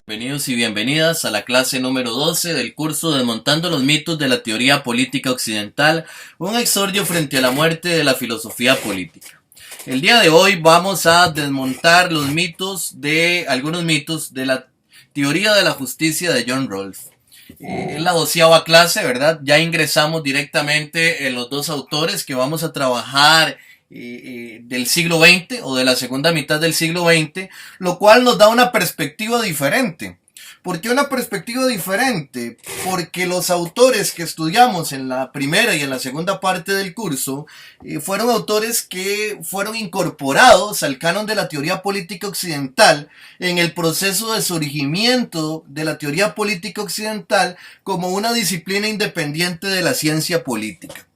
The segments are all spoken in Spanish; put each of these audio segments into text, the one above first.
Bienvenidos y bienvenidas a la clase número 12 del curso Desmontando los mitos de la teoría política occidental, un exordio frente a la muerte de la filosofía política. El día de hoy vamos a desmontar algunos mitos de la teoría de la justicia de John Rawls. Es la 12ª clase, ¿verdad? Ya ingresamos directamente en los dos autores que vamos a trabajar del siglo XX o de la segunda mitad del siglo XX, lo cual nos da una perspectiva diferente. ¿Por qué una perspectiva diferente? Porque los autores que estudiamos en la primera y en la segunda parte del curso fueron autores que fueron incorporados al canon de la teoría política occidental en el proceso de surgimiento de la teoría política occidental como una disciplina independiente de la ciencia política.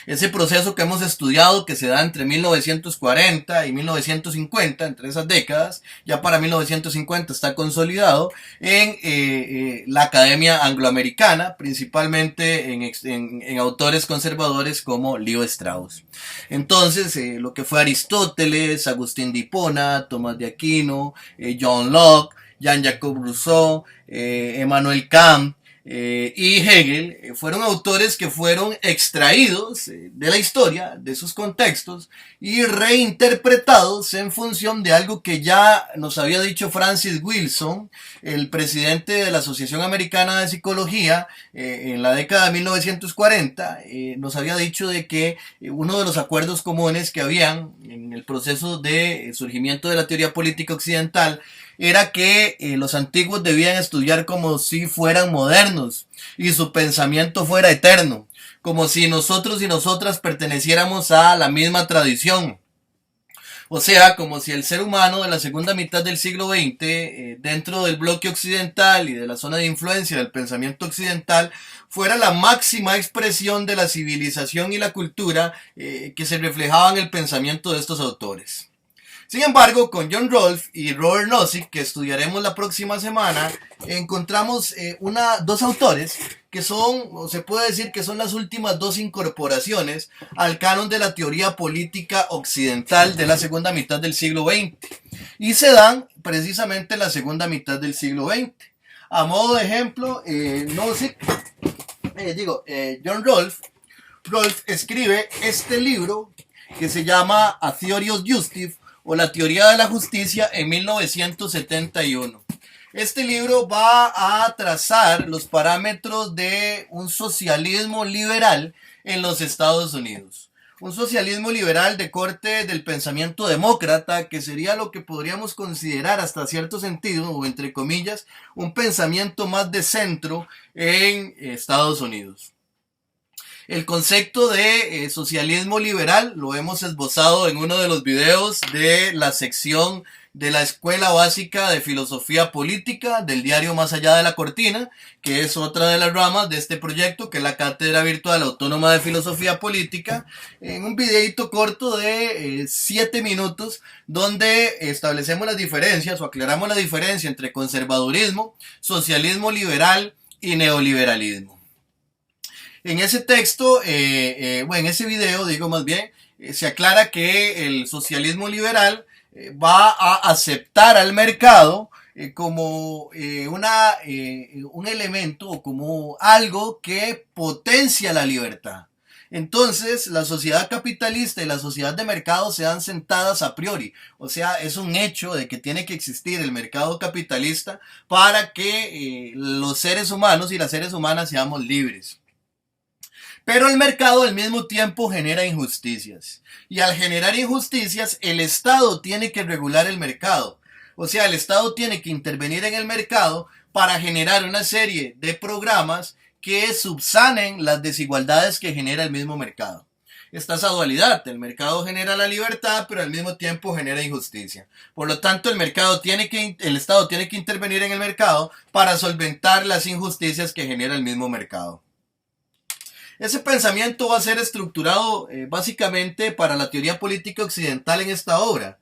Ese proceso que hemos estudiado, que se da entre 1940 y 1950, entre esas décadas, ya para 1950 está consolidado en la Academia Angloamericana, principalmente en autores conservadores como Leo Strauss. Entonces, lo que fue Aristóteles, Agustín de Hipona, Tomás de Aquino, John Locke, Jean-Jacques Rousseau, Emmanuel Kant, y Hegel fueron autores que fueron extraídos de la historia, de sus contextos, y reinterpretados en función de algo que ya nos había dicho Francis Wilson, el presidente de la Asociación Americana de Psicología, en la década de 1940, nos había dicho de que uno de los acuerdos comunes que habían en el proceso de surgimiento de la teoría política occidental era que los antiguos debían estudiar como si fueran modernos y su pensamiento fuera eterno, como si nosotros y nosotras perteneciéramos a la misma tradición. O sea, como si el ser humano de la segunda mitad del siglo XX, dentro del bloque occidental y de la zona de influencia del pensamiento occidental, fuera la máxima expresión de la civilización y la cultura que se reflejaba en el pensamiento de estos autores. Sin embargo, con John Rawls y Robert Nozick, que estudiaremos la próxima semana, encontramos dos autores que son, o se puede decir que son las últimas dos incorporaciones al canon de la teoría política occidental de la segunda mitad del siglo XX. Y se dan precisamente en la segunda mitad del siglo XX. A modo de ejemplo, John Rawls escribe este libro que se llama A Theory of Justice, o la teoría de la justicia, en 1971. Este libro va a trazar los parámetros de un socialismo liberal en los Estados Unidos. Un socialismo liberal de corte del pensamiento demócrata, que sería lo que podríamos considerar hasta cierto sentido, o entre comillas, un pensamiento más de centro en Estados Unidos. El concepto de socialismo liberal lo hemos esbozado en uno de los videos de la sección de la Escuela Básica de Filosofía Política del diario Más Allá de la Cortina, que es otra de las ramas de este proyecto, que es la Cátedra Virtual Autónoma de Filosofía Política, en un videito corto de 7 minutos, donde establecemos las diferencias o aclaramos la diferencia entre conservadurismo, socialismo liberal y neoliberalismo. En ese texto, en ese video, digo más bien, se aclara que el socialismo liberal va a aceptar al mercado como un elemento o como algo que potencia la libertad. Entonces, la sociedad capitalista y la sociedad de mercado se dan sentadas a priori. O sea, es un hecho de que tiene que existir el mercado capitalista para que los seres humanos y las seres humanas seamos libres. Pero el mercado al mismo tiempo genera injusticias. Y al generar injusticias, el Estado tiene que regular el mercado. O sea, el Estado tiene que intervenir en el mercado para generar una serie de programas que subsanen las desigualdades que genera el mismo mercado. Está esa dualidad. El mercado genera la libertad, pero al mismo tiempo genera injusticia. Por lo tanto, el Estado tiene que intervenir en el mercado para solventar las injusticias que genera el mismo mercado. Ese pensamiento va a ser estructurado básicamente para la teoría política occidental en esta obra.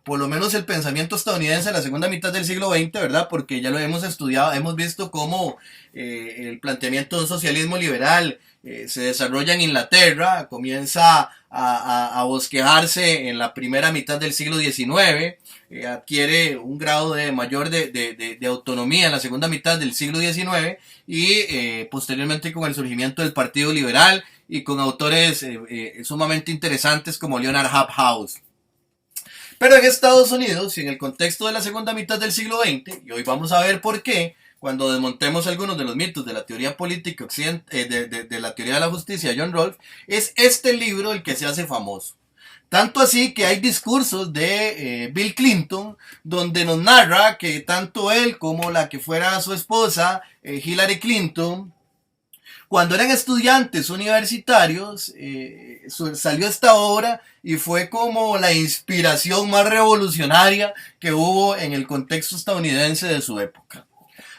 por lo menos el pensamiento estadounidense en la segunda mitad del siglo XX, ¿verdad? Porque ya lo hemos estudiado, hemos visto cómo el planteamiento de un socialismo liberal se desarrolla en Inglaterra, comienza a bosquejarse en la primera mitad del siglo XIX, adquiere un grado de mayor de autonomía en la segunda mitad del siglo XIX y posteriormente con el surgimiento del Partido Liberal y con autores sumamente interesantes como Leonard Hobhouse. Pero en Estados Unidos y en el contexto de la segunda mitad del siglo XX, y hoy vamos a ver por qué, cuando desmontemos algunos de los mitos de la teoría política de la teoría de la justicia de John Rolfe, es este libro el que se hace famoso. Tanto así que hay discursos de Bill Clinton donde nos narra que tanto él como la que fuera su esposa, Hillary Clinton, cuando eran estudiantes universitarios, salió esta obra y fue como la inspiración más revolucionaria que hubo en el contexto estadounidense de su época.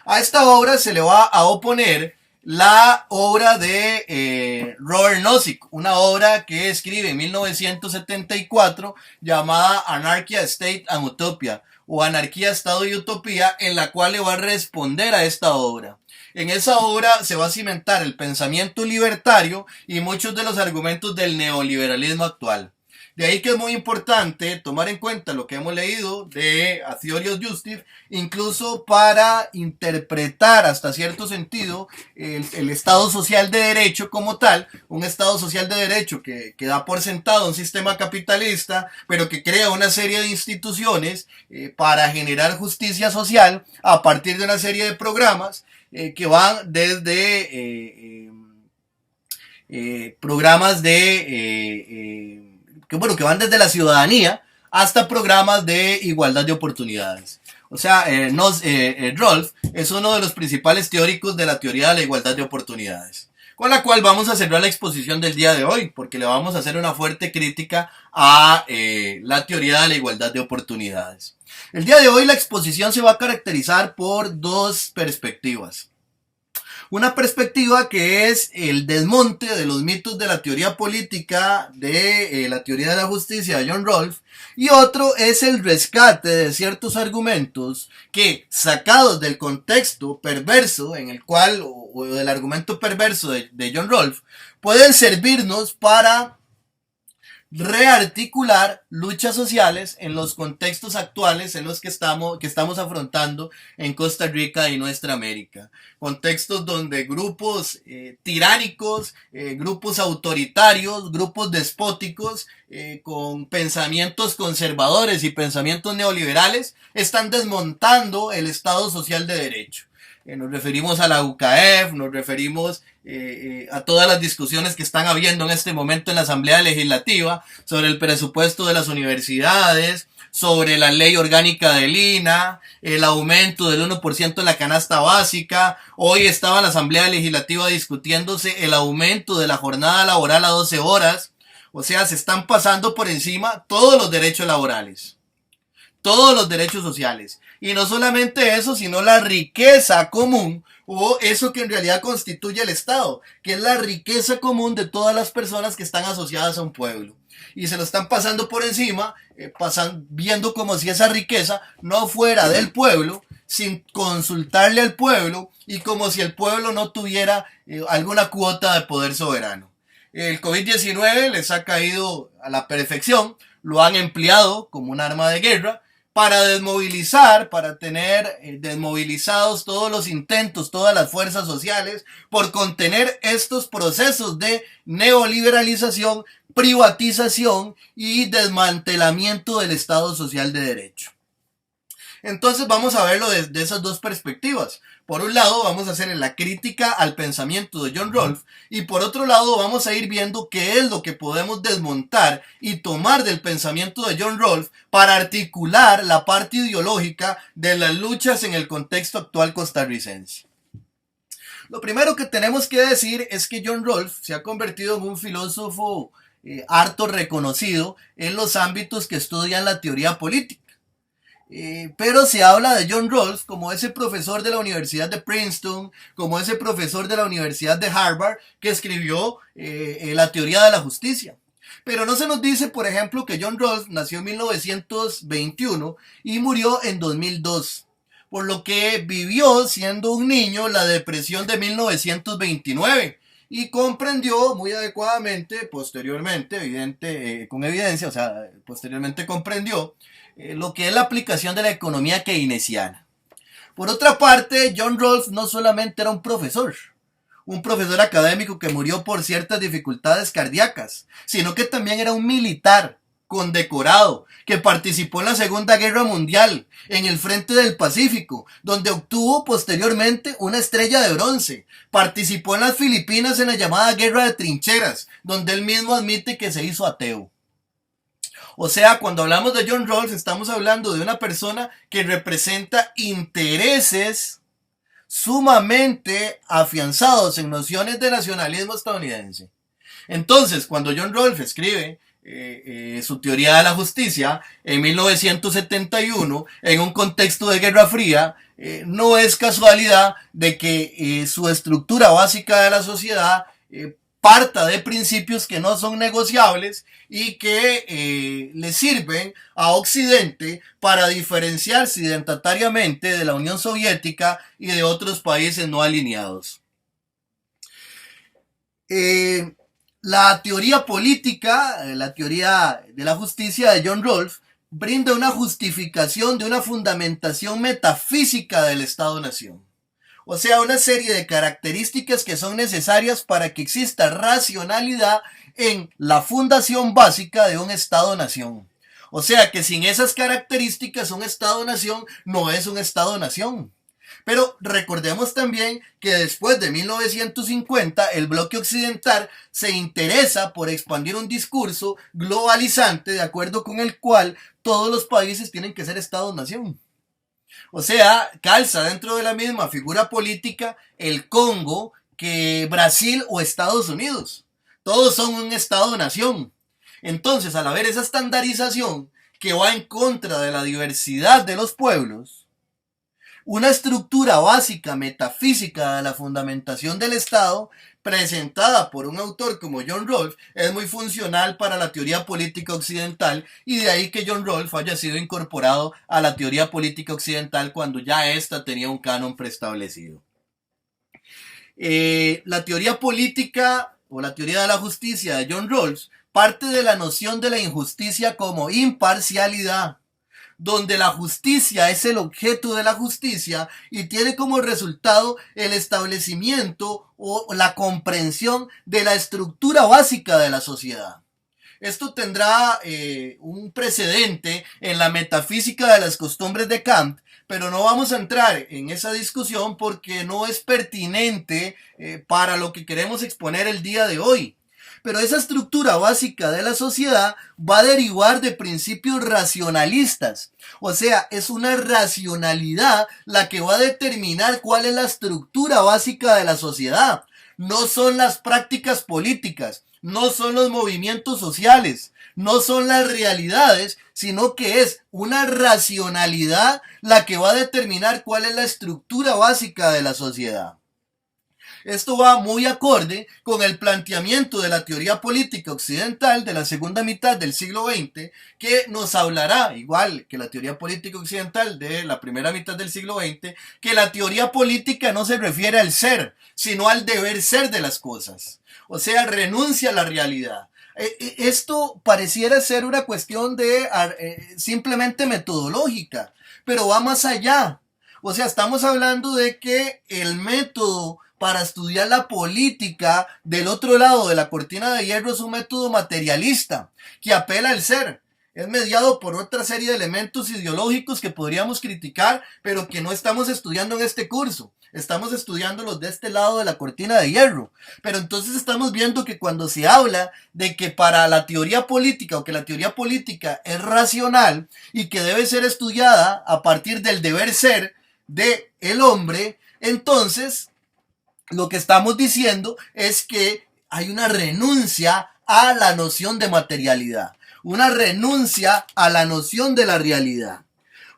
A esta obra se le va a oponer la obra de Robert Nozick, una obra que escribe en 1974 llamada Anarchy, State and Utopia, o Anarquía, Estado y Utopía, en la cual le va a responder a esta obra. En esa obra se va a cimentar el pensamiento libertario y muchos de los argumentos del neoliberalismo actual. De ahí que es muy importante tomar en cuenta lo que hemos leído de A Theory of Justice, incluso para interpretar hasta cierto sentido el Estado social de derecho como tal, un Estado social de derecho que da por sentado un sistema capitalista, pero que crea una serie de instituciones para generar justicia social a partir de una serie de programas que van desde programas de que van desde la ciudadanía hasta programas de igualdad de oportunidades. O sea, Rolfe es uno de los principales teóricos de la teoría de la igualdad de oportunidades, con la cual vamos a cerrar la exposición del día de hoy, porque le vamos a hacer una fuerte crítica a la teoría de la igualdad de oportunidades. El día de hoy la exposición se va a caracterizar por dos perspectivas. Una perspectiva que es el desmonte de los mitos de la teoría política de la teoría de la justicia de John Rolfe, y otro es el rescate de ciertos argumentos que, sacados del contexto perverso en el cual, o del argumento perverso de John Rolfe, pueden servirnos para rearticular luchas sociales en los contextos actuales en los que estamos afrontando en Costa Rica y nuestra América. Contextos donde grupos tiránicos, grupos autoritarios, grupos despóticos, con pensamientos conservadores y pensamientos neoliberales, están desmontando el Estado social de derecho. Nos referimos a la UCAEF, nos referimos a todas las discusiones que están habiendo en este momento en la Asamblea Legislativa sobre el presupuesto de las universidades, sobre la ley orgánica del INA, el aumento del 1% en la canasta básica. Hoy estaba la Asamblea Legislativa discutiéndose el aumento de la jornada laboral a 12 horas. O sea, se están pasando por encima todos los derechos laborales, todos los derechos sociales. Y no solamente eso, sino la riqueza común, o eso que en realidad constituye el Estado, que es la riqueza común de todas las personas que están asociadas a un pueblo. Y se lo están pasando por encima, viendo como si esa riqueza no fuera del pueblo, sin consultarle al pueblo, y como si el pueblo no tuviera alguna cuota de poder soberano. El COVID-19 les ha caído a la perfección, lo han empleado como un arma de guerra, para desmovilizar, para tener desmovilizados todos los intentos, todas las fuerzas sociales, por contener estos procesos de neoliberalización, privatización y desmantelamiento del Estado social de derecho. Entonces vamos a verlo desde esas dos perspectivas. Por un lado vamos a hacer la crítica al pensamiento de John Rolfe, y por otro lado vamos a ir viendo qué es lo que podemos desmontar y tomar del pensamiento de John Rolfe para articular la parte ideológica de las luchas en el contexto actual costarricense. Lo primero que tenemos que decir es que John Rolfe se ha convertido en un filósofo harto reconocido en los ámbitos que estudian la teoría política. Pero se habla de John Rolfe como ese profesor de la Universidad de Princeton, como ese profesor de la Universidad de Harvard que escribió la teoría de la justicia. Pero no se nos dice, por ejemplo, que John Rawls nació en 1921 y murió en 2002, por lo que vivió siendo un niño la depresión de 1929 y comprendió muy adecuadamente, posteriormente, con evidencia, o sea, posteriormente comprendió lo que es la aplicación de la economía keynesiana. Por otra parte, John Rawls no solamente era un profesor académico que murió por ciertas dificultades cardíacas, sino que también era un militar condecorado que participó en la Segunda Guerra Mundial en el Frente del Pacífico, donde obtuvo posteriormente una estrella de bronce. Participó en las Filipinas en la llamada Guerra de Trincheras, donde él mismo admite que se hizo ateo. O sea, cuando hablamos de John Rawls estamos hablando de una persona que representa intereses sumamente afianzados en nociones de nacionalismo estadounidense. Entonces, cuando John Rawls escribe su teoría de la justicia en 1971, en un contexto de Guerra Fría, no es casualidad de que su estructura básica de la sociedad parta de principios que no son negociables y que le sirven a Occidente para diferenciarse identitariamente de la Unión Soviética y de otros países no alineados. La teoría política, la teoría de la justicia de John Rawls, brinda una justificación de una fundamentación metafísica del Estado-Nación. O sea, una serie de características que son necesarias para que exista racionalidad en la fundación básica de un Estado-Nación. O sea, que sin esas características un Estado-Nación no es un Estado-Nación. Pero recordemos también que después de 1950 el bloque occidental se interesa por expandir un discurso globalizante de acuerdo con el cual todos los países tienen que ser Estados-Nación. O sea, calza dentro de la misma figura política el Congo que Brasil o Estados Unidos. Todos son un Estado-nación. Entonces, al haber esa estandarización que va en contra de la diversidad de los pueblos, una estructura básica metafísica de la fundamentación del Estado, presentada por un autor como John Rawls, es muy funcional para la teoría política occidental, y de ahí que John Rawls haya sido incorporado a la teoría política occidental cuando ya ésta tenía un canon preestablecido. La teoría política o la teoría de la justicia de John Rawls parte de la noción de la injusticia como imparcialidad, donde la justicia es el objeto de la justicia y tiene como resultado el establecimiento o la comprensión de la estructura básica de la sociedad. Esto tendrá un precedente en la metafísica de las costumbres de Kant, pero no vamos a entrar en esa discusión porque no es pertinente para lo que queremos exponer el día de hoy. Pero esa estructura básica de la sociedad va a derivar de principios racionalistas. O sea, es una racionalidad la que va a determinar cuál es la estructura básica de la sociedad. No son las prácticas políticas, no son los movimientos sociales, no son las realidades, sino que es una racionalidad la que va a determinar cuál es la estructura básica de la sociedad. Esto va muy acorde con el planteamiento de la teoría política occidental de la segunda mitad del siglo XX, que nos hablará, igual que la teoría política occidental de la primera mitad del siglo XX, que la teoría política no se refiere al ser, sino al deber ser de las cosas. O sea, renuncia a la realidad. Esto pareciera ser una cuestión de simplemente metodológica, pero va más allá. O sea, estamos hablando de que el método para estudiar la política del otro lado de la cortina de hierro es un método materialista que apela al ser. Es mediado por otra serie de elementos ideológicos que podríamos criticar, pero que no estamos estudiando en este curso. Estamos estudiándolos de este lado de la cortina de hierro. Pero entonces estamos viendo que cuando se habla de que para la teoría política o que la teoría política es racional y que debe ser estudiada a partir del deber ser del hombre, entonces lo que estamos diciendo es que hay una renuncia a la noción de materialidad, una renuncia a la noción de la realidad.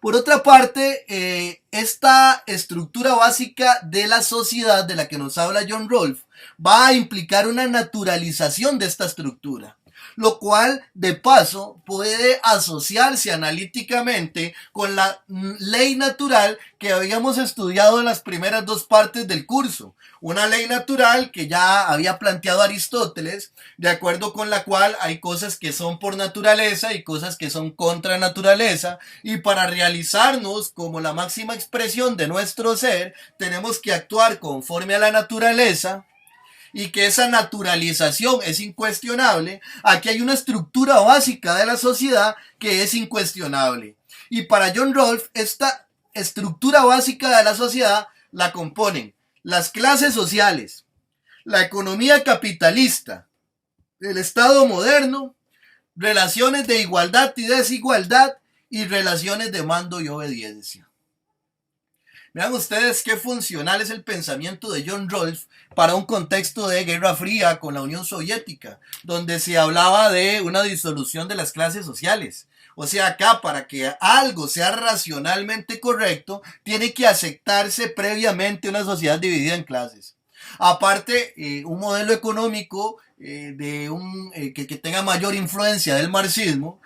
Por otra parte, esta estructura básica de la sociedad de la que nos habla John Rawls va a implicar una naturalización de esta estructura. lo cual de paso puede asociarse analíticamente con la ley natural que habíamos estudiado en las primeras dos partes del curso. Una ley natural que ya había planteado Aristóteles, de acuerdo con la cual hay cosas que son por naturaleza y cosas que son contra naturaleza, y para realizarnos como la máxima expresión de nuestro ser, tenemos que actuar conforme a la naturaleza, y que esa naturalización es incuestionable. Aquí hay una estructura básica de la sociedad que es incuestionable. Y para John Rawls, esta estructura básica de la sociedad la componen las clases sociales, la economía capitalista, el Estado moderno, relaciones de igualdad y desigualdad y relaciones de mando y obediencia. Vean ustedes qué funcional es el pensamiento de John Rawls para un contexto de Guerra Fría con la Unión Soviética, donde se hablaba de una disolución de las clases sociales. O sea, acá para que algo sea racionalmente correcto, tiene que aceptarse previamente una sociedad dividida en clases. Aparte, un modelo económico que tenga mayor influencia del marxismo,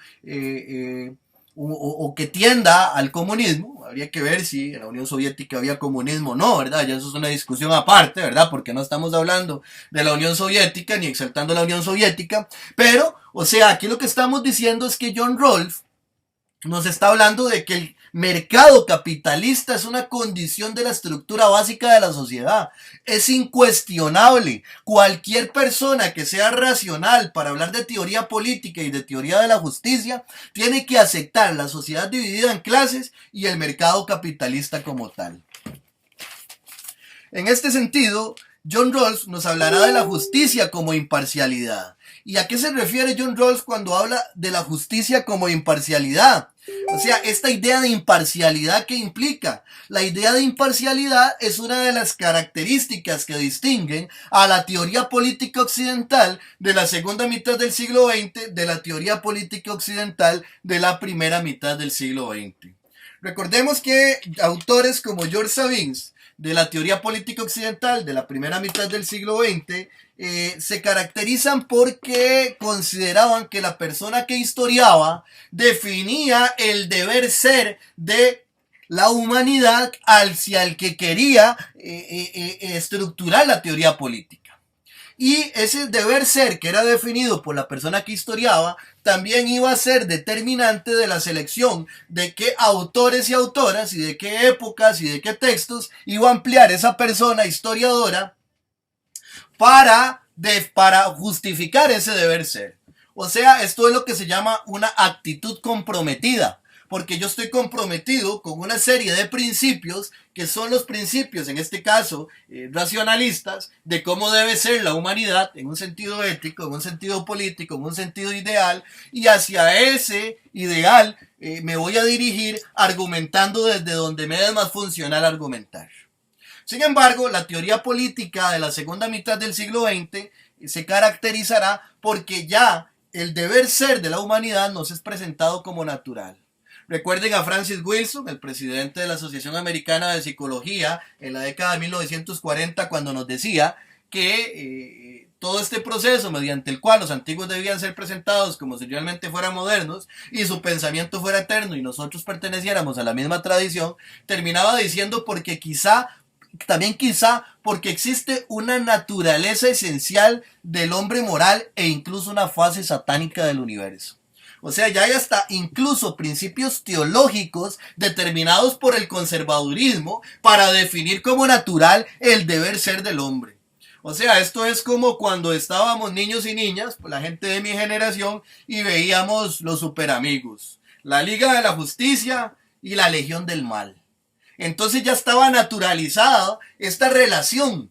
o que tienda al comunismo. Habría que ver si en la Unión Soviética había comunismo o no, ¿verdad? Ya eso es una discusión aparte, ¿verdad? Porque no estamos hablando de la Unión Soviética ni exaltando la Unión Soviética. Pero, o sea, aquí lo que estamos diciendo es que John Rawls nos está hablando de que el mercado capitalista es una condición de la estructura básica de la sociedad. Es incuestionable. Cualquier persona que sea racional para hablar de teoría política y de teoría de la justicia tiene que aceptar la sociedad dividida en clases y el mercado capitalista como tal. En este sentido, John Rawls nos hablará de la justicia como imparcialidad. ¿Y a qué se refiere John Rawls cuando habla de la justicia como imparcialidad? O sea, esta idea de imparcialidad que implica. La idea de imparcialidad es una de las características que distinguen a la teoría política occidental de la segunda mitad del siglo XX de la teoría política occidental de la primera mitad del siglo XX. Recordemos que autores como George Sabins, de la teoría política occidental de la primera mitad del siglo XX, se caracterizan porque consideraban que la persona que historiaba definía el deber ser de la humanidad hacia el que quería estructurar la teoría política. Y ese deber ser que era definido por la persona que historiaba también iba a ser determinante de la selección de qué autores y autoras y de qué épocas y de qué textos iba a ampliar esa persona historiadora para justificar ese deber ser. O sea, esto es lo que se llama una actitud comprometida, porque yo estoy comprometido con una serie de principios que son los principios, en este caso, racionalistas, de cómo debe ser la humanidad en un sentido ético, en un sentido político, en un sentido ideal, y hacia ese ideal me voy a dirigir argumentando desde donde me es más funcional argumentar. Sin embargo, la teoría política de la segunda mitad del siglo XX se caracterizará porque ya el deber ser de la humanidad nos es presentado como natural. Recuerden a Francis Wilson, el presidente de la Asociación Americana de Psicología, en la década de 1940, cuando nos decía que todo este proceso mediante el cual los antiguos debían ser presentados como si realmente fueran modernos y su pensamiento fuera eterno y nosotros perteneciéramos a la misma tradición, terminaba diciendo también quizá porque existe una naturaleza esencial del hombre moral e incluso una fase satánica del universo. O sea, ya hay hasta incluso principios teológicos determinados por el conservadurismo para definir como natural el deber ser del hombre. O sea, esto es como cuando estábamos niños y niñas, la gente de mi generación, y veíamos los superamigos, la Liga de la Justicia y la Legión del Mal. Entonces ya estaba naturalizada esta relación.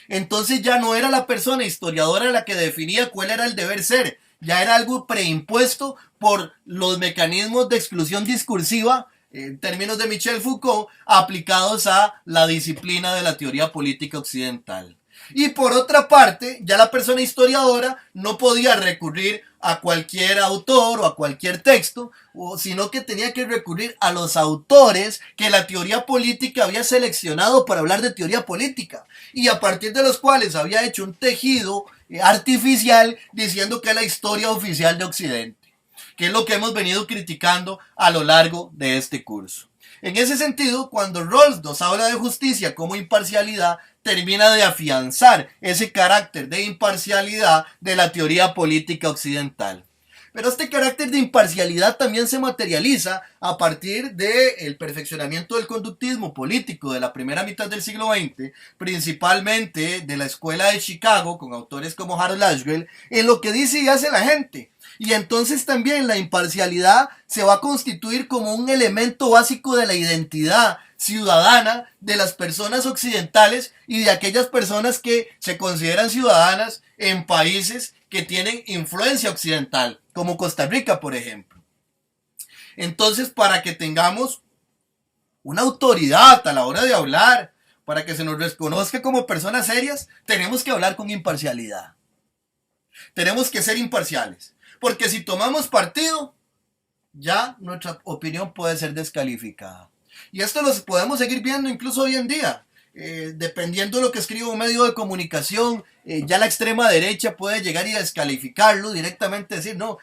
Entonces ya no era la persona historiadora la que definía cuál era el deber ser. Ya era algo preimpuesto por los mecanismos de exclusión discursiva, en términos de Michel Foucault, aplicados a la disciplina de la teoría política occidental. Y por otra parte, ya la persona historiadora no podía recurrir a cualquier autor o a cualquier texto, sino que tenía que recurrir a los autores que la teoría política había seleccionado para hablar de teoría política y a partir de los cuales había hecho un tejido artificial diciendo que es la historia oficial de Occidente, que es lo que hemos venido criticando a lo largo de este curso. En ese sentido, cuando Rawls nos habla de justicia como imparcialidad, termina de afianzar ese carácter de imparcialidad de la teoría política occidental. Pero este carácter de imparcialidad también se materializa a partir del perfeccionamiento del conductismo político de la primera mitad del siglo XX, principalmente de la escuela de Chicago, con autores como Harold Laswell, en lo que dice y hace la gente. Y entonces también la imparcialidad se va a constituir como un elemento básico de la identidad ciudadana de las personas occidentales y de aquellas personas que se consideran ciudadanas en países que tienen influencia occidental, como Costa Rica, por ejemplo. Entonces, para que tengamos una autoridad a la hora de hablar, para que se nos reconozca como personas serias, tenemos que hablar con imparcialidad. Tenemos que ser imparciales. Porque si tomamos partido, ya nuestra opinión puede ser descalificada. Y esto lo podemos seguir viendo incluso hoy en día. Dependiendo de lo que escriba un medio de comunicación, ya la extrema derecha puede llegar y descalificarlo directamente, decir, no,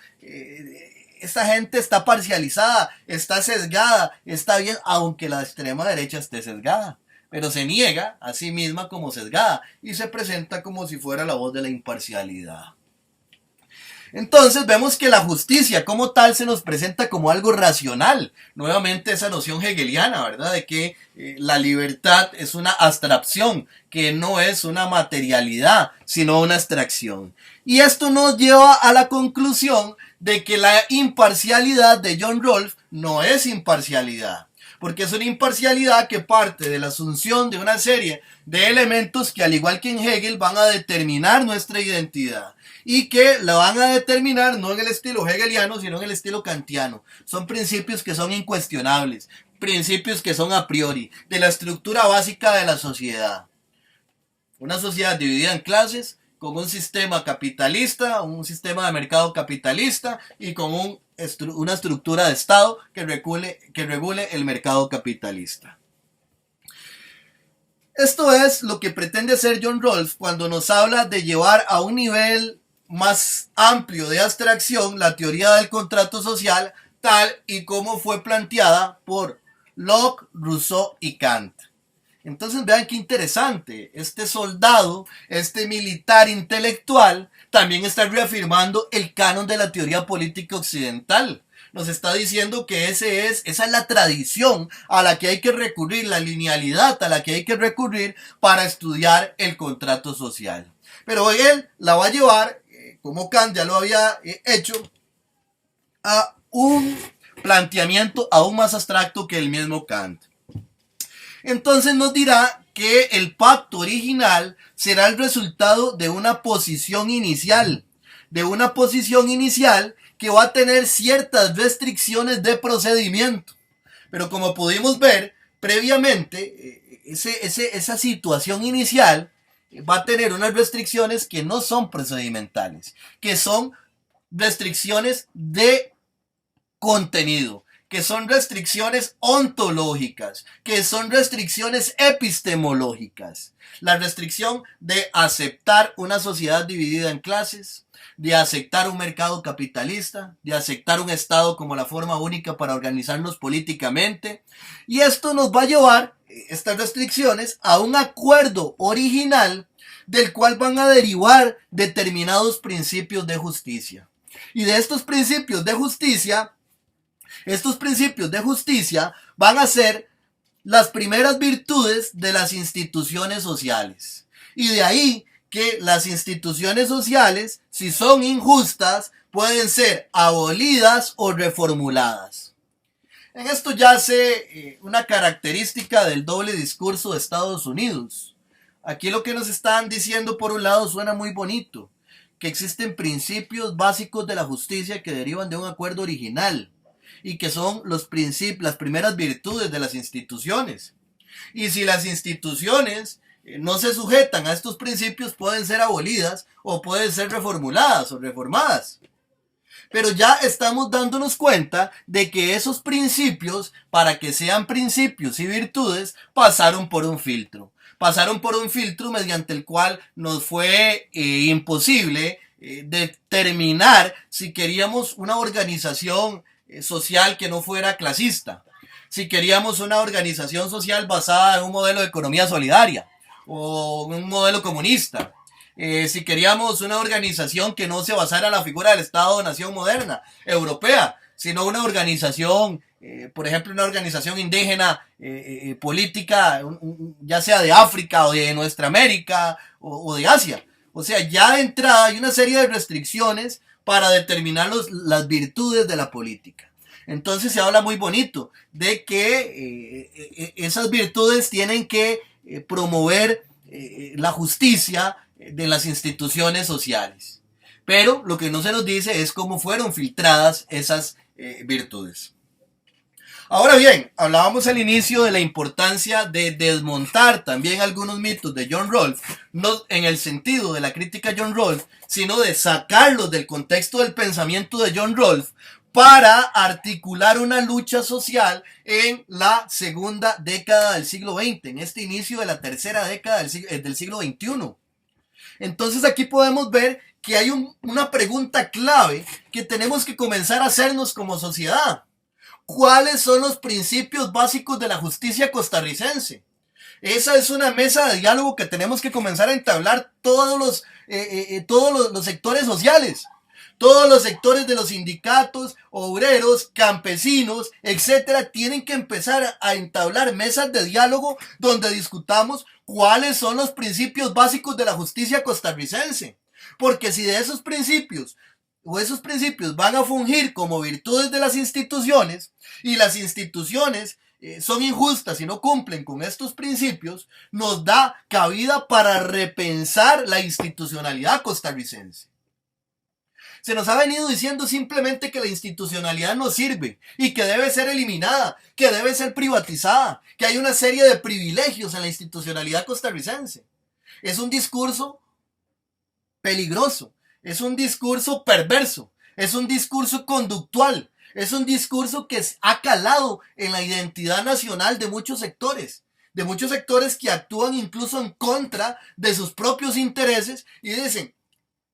esta gente está parcializada, está sesgada, está bien, aunque la extrema derecha esté sesgada. Pero se niega a sí misma como sesgada y se presenta como si fuera la voz de la imparcialidad. Entonces vemos que la justicia como tal se nos presenta como algo racional. Nuevamente esa noción hegeliana, ¿verdad? De que la libertad es una abstracción, que no es una materialidad, sino una abstracción. Y esto nos lleva a la conclusión de que la imparcialidad de John Rawls no es imparcialidad. Porque es una imparcialidad que parte de la asunción de una serie de elementos que, al igual que en Hegel, van a determinar nuestra identidad. Y que la van a determinar no en el estilo hegeliano, sino en el estilo kantiano. Son principios que son incuestionables, principios que son a priori, de la estructura básica de la sociedad. Una sociedad dividida en clases, con un sistema capitalista, un sistema de mercado capitalista y con una estructura de Estado que regule el mercado capitalista. Esto es lo que pretende hacer John Rawls cuando nos habla de llevar a un nivel más amplio de abstracción la teoría del contrato social tal y como fue planteada por Locke, Rousseau y Kant. Entonces vean qué interesante, este soldado, este militar intelectual, también está reafirmando el canon de la teoría política occidental. Nos está diciendo que esa es la tradición a la que hay que recurrir, la linealidad a la que hay que recurrir para estudiar el contrato social. Pero él la va a llevar, como Kant ya lo había hecho, a un planteamiento aún más abstracto que el mismo Kant. Entonces nos dirá que el pacto original será el resultado de una posición inicial, que va a tener ciertas restricciones de procedimiento. Pero como pudimos ver previamente, esa situación inicial va a tener unas restricciones que no son procedimentales, que son restricciones de contenido, que son restricciones ontológicas, que son restricciones epistemológicas. La restricción de aceptar una sociedad dividida en clases, de aceptar un mercado capitalista, de aceptar un Estado como la forma única para organizarnos políticamente. Y esto nos va a llevar, estas restricciones, a un acuerdo original del cual van a derivar determinados principios de justicia. Y de estos principios de justicia van a ser las primeras virtudes de las instituciones sociales. Y de ahí que las instituciones sociales, si son injustas, pueden ser abolidas o reformuladas. En esto yace una característica del doble discurso de Estados Unidos. Aquí lo que nos están diciendo por un lado suena muy bonito, que existen principios básicos de la justicia que derivan de un acuerdo original y que son las primeras virtudes de las instituciones. Y si las instituciones no se sujetan a estos principios, pueden ser abolidas o pueden ser reformuladas o reformadas. Pero ya estamos dándonos cuenta de que esos principios, para que sean principios y virtudes, pasaron por un filtro. pasaron por un filtro mediante el cual nos fue imposible determinar si queríamos una organización social que no fuera clasista, si queríamos una organización social basada en un modelo de economía solidaria o un modelo comunista, si queríamos una organización que no se basara en la figura del Estado-nación moderna, europea, sino una organización, por ejemplo, una organización indígena política, ya sea de África o de nuestra América o de Asia. O sea, ya de entrada hay una serie de restricciones para determinar las virtudes de la política. Entonces se habla muy bonito de que esas virtudes tienen que promover la justicia de las instituciones sociales. Pero lo que no se nos dice es cómo fueron filtradas esas virtudes. Ahora bien, hablábamos al inicio de la importancia de desmontar también algunos mitos de John Rawls, no en el sentido de la crítica a John Rawls, sino de sacarlos del contexto del pensamiento de John Rawls para articular una lucha social en la segunda década del siglo XX, en este inicio de la tercera década del siglo XXI. Entonces aquí podemos ver que hay una pregunta clave que tenemos que comenzar a hacernos como sociedad. ¿Cuáles son los principios básicos de la justicia costarricense? Esa es una mesa de diálogo que tenemos que comenzar a entablar todos los sectores sociales. Todos los sectores de los sindicatos, obreros, campesinos, etcétera, tienen que empezar a entablar mesas de diálogo donde discutamos cuáles son los principios básicos de la justicia costarricense. Porque si de esos principios van a fungir como virtudes de las instituciones y las instituciones son injustas y no cumplen con estos principios, nos da cabida para repensar la institucionalidad costarricense. Se nos ha venido diciendo simplemente que la institucionalidad no sirve y que debe ser eliminada, que debe ser privatizada, que hay una serie de privilegios en la institucionalidad costarricense. Es un discurso peligroso, es un discurso perverso, es un discurso conductual, es un discurso que ha calado en la identidad nacional de muchos sectores que actúan incluso en contra de sus propios intereses y dicen: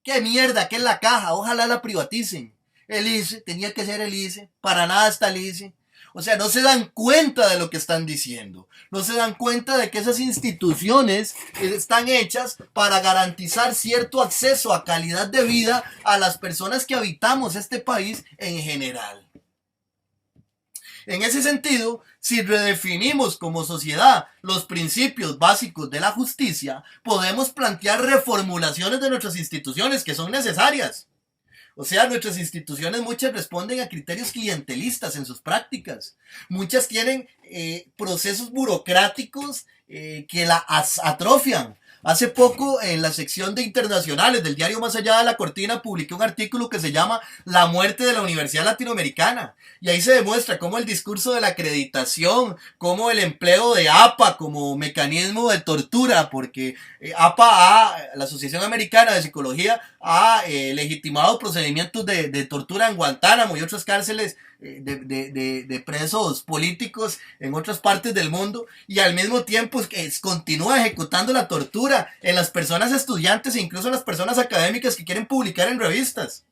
¡qué mierda! ¿Qué es la caja? Ojalá la privaticen. El ICE, tenía que ser el ICE. Para nada está el ICE. O sea, no se dan cuenta de lo que están diciendo. No se dan cuenta de que esas instituciones están hechas para garantizar cierto acceso a calidad de vida a las personas que habitamos este país en general. En ese sentido, si redefinimos como sociedad los principios básicos de la justicia, podemos plantear reformulaciones de nuestras instituciones que son necesarias. O sea, nuestras instituciones muchas responden a criterios clientelistas en sus prácticas. Muchas tienen procesos burocráticos que la atrofian. Hace poco, en la sección de internacionales del diario Más Allá de la Cortina, publiqué un artículo que se llama La muerte de la Universidad Latinoamericana. Y ahí se demuestra cómo el discurso de la acreditación, cómo el empleo de APA como mecanismo de tortura, porque la Asociación Americana de Psicología, ha legitimado procedimientos de tortura en Guantánamo y otras cárceles de presos políticos en otras partes del mundo, y al mismo tiempo continúa ejecutando la tortura en las personas estudiantes e incluso en las personas académicas que quieren publicar en revistas.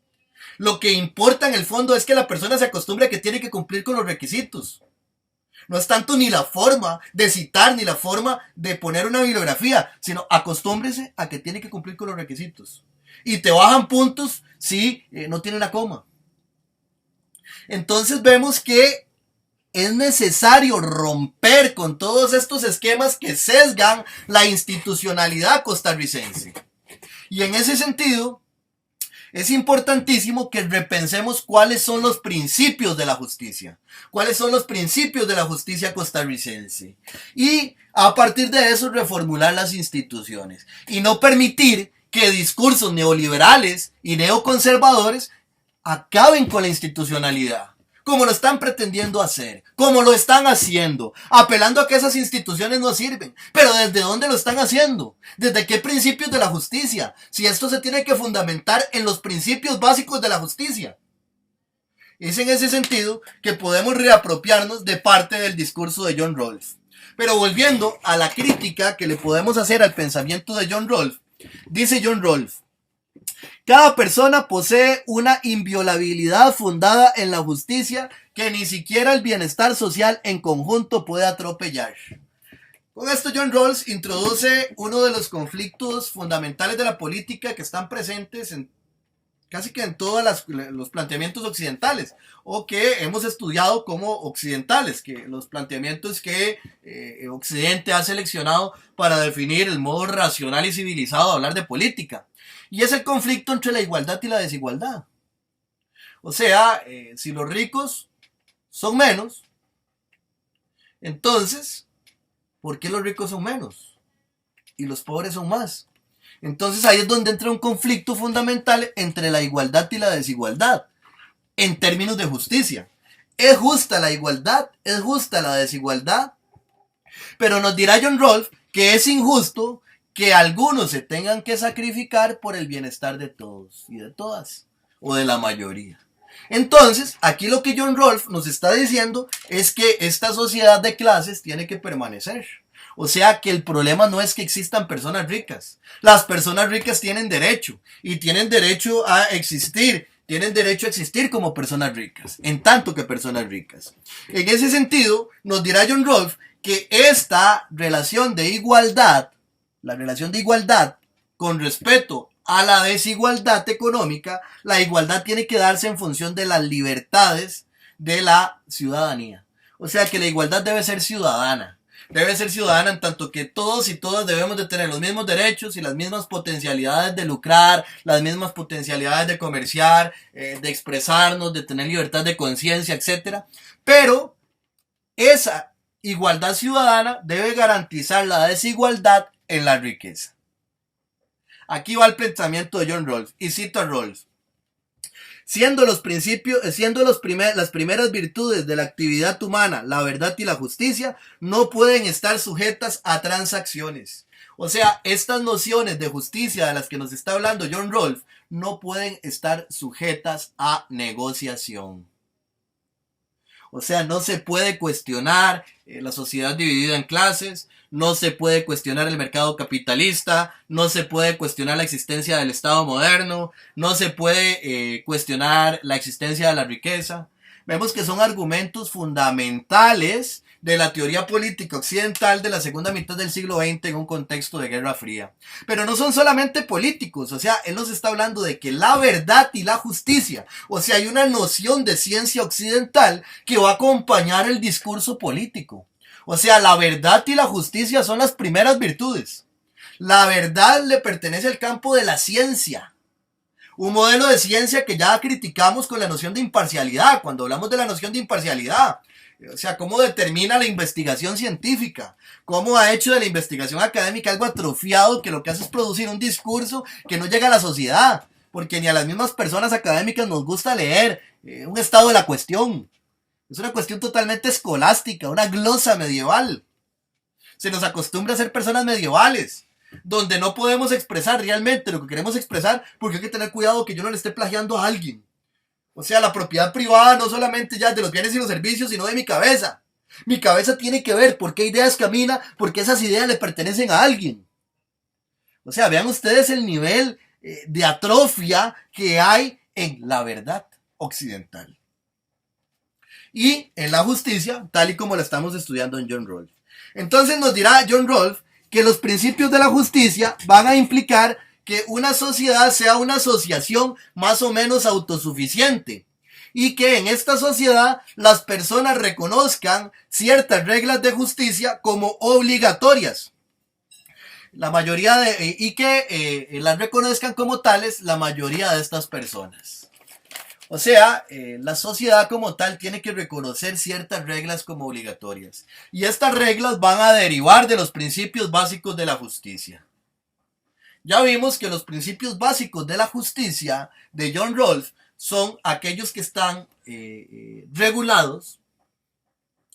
Lo que importa en el fondo es que la persona se acostumbre a que tiene que cumplir con los requisitos. No es tanto ni la forma de citar ni la forma de poner una bibliografía, sino acostúmbrese a que tiene que cumplir con los requisitos. Y te bajan puntos si no tiene la coma. Entonces vemos que es necesario romper con todos estos esquemas que sesgan la institucionalidad costarricense. Y en ese sentido, es importantísimo que repensemos cuáles son los principios de la justicia. Cuáles son los principios de la justicia costarricense. Y a partir de eso reformular las instituciones. Y no permitir que discursos neoliberales y neoconservadores acaben con la institucionalidad, como lo están pretendiendo hacer, como lo están haciendo, apelando a que esas instituciones no sirven. Pero ¿desde dónde lo están haciendo? ¿Desde qué principios de la justicia? Si esto se tiene que fundamentar en los principios básicos de la justicia. Es en ese sentido que podemos reapropiarnos de parte del discurso de John Rawls. Pero volviendo a la crítica que le podemos hacer al pensamiento de John Rawls, dice John Rawls: cada persona posee una inviolabilidad fundada en la justicia que ni siquiera el bienestar social en conjunto puede atropellar. Con esto John Rawls introduce uno de los conflictos fundamentales de la política que están presentes en casi que en todos los planteamientos occidentales, o que hemos estudiado como occidentales, que los planteamientos que Occidente ha seleccionado para definir el modo racional y civilizado de hablar de política. Y es el conflicto entre la igualdad y la desigualdad. O sea, si los ricos son menos, entonces, ¿por qué los ricos son menos y los pobres son más? Entonces ahí es donde entra un conflicto fundamental entre la igualdad y la desigualdad, en términos de justicia. ¿Es justa la igualdad? ¿Es justa la desigualdad? Pero nos dirá John Rawls que es injusto que algunos se tengan que sacrificar por el bienestar de todos y de todas, o de la mayoría. Entonces, aquí lo que John Rawls nos está diciendo es que esta sociedad de clases tiene que permanecer. O sea que el problema no es que existan personas ricas. Las personas ricas tienen derecho y tienen derecho a existir. Tienen derecho a existir como personas ricas, en tanto que personas ricas. En ese sentido, nos dirá John Rawls que esta relación de igualdad, la relación de igualdad con respecto a la desigualdad económica, la igualdad tiene que darse en función de las libertades de la ciudadanía. O sea que la igualdad debe ser ciudadana. Debe ser ciudadana en tanto que todos y todas debemos de tener los mismos derechos y las mismas potencialidades de lucrar, las mismas potencialidades de comerciar, de expresarnos, de tener libertad de conciencia, etc. Pero esa igualdad ciudadana debe garantizar la desigualdad en la riqueza. Aquí va el pensamiento de John Rawls, y cito a Rawls: siendo las primeras virtudes de la actividad humana la verdad y la justicia, no pueden estar sujetas a transacciones. O sea, estas nociones de justicia de las que nos está hablando John Rawls no pueden estar sujetas a negociación. O sea, no se puede cuestionar la sociedad dividida en clases, no se puede cuestionar el mercado capitalista, no se puede cuestionar la existencia del Estado moderno, no se puede cuestionar la existencia de la riqueza. Vemos que son argumentos fundamentales de la teoría política occidental de la segunda mitad del siglo XX en un contexto de Guerra Fría. Pero no son solamente políticos, o sea, él nos está hablando de que la verdad y la justicia, o sea, hay una noción de ciencia occidental que va a acompañar el discurso político. O sea, la verdad y la justicia son las primeras virtudes. La verdad le pertenece al campo de la ciencia. Un modelo de ciencia que ya criticamos con la noción de imparcialidad, cuando hablamos de la noción de imparcialidad. O sea, cómo determina la investigación científica, cómo ha hecho de la investigación académica algo atrofiado que lo que hace es producir un discurso que no llega a la sociedad, porque ni a las mismas personas académicas nos gusta leer un estado de la cuestión. Es una cuestión totalmente escolástica, una glosa medieval. Se nos acostumbra a ser personas medievales, donde no podemos expresar realmente lo que queremos expresar, porque hay que tener cuidado que yo no le esté plagiando a alguien. O sea, la propiedad privada no solamente ya de los bienes y los servicios, sino de mi cabeza. Mi cabeza tiene que ver por qué ideas camina, porque esas ideas le pertenecen a alguien. O sea, vean ustedes el nivel de atrofia que hay en la verdad occidental. Y en la justicia, tal y como la estamos estudiando en John Rawls. Entonces nos dirá John Rawls que los principios de la justicia van a implicar que una sociedad sea una asociación más o menos autosuficiente y que en esta sociedad las personas reconozcan ciertas reglas de justicia como obligatorias. Y que las reconozcan como tales la mayoría de estas personas. O sea, la sociedad como tal tiene que reconocer ciertas reglas como obligatorias. Y estas reglas van a derivar de los principios básicos de la justicia. Ya vimos que los principios básicos de la justicia de John Rawls son aquellos que están regulados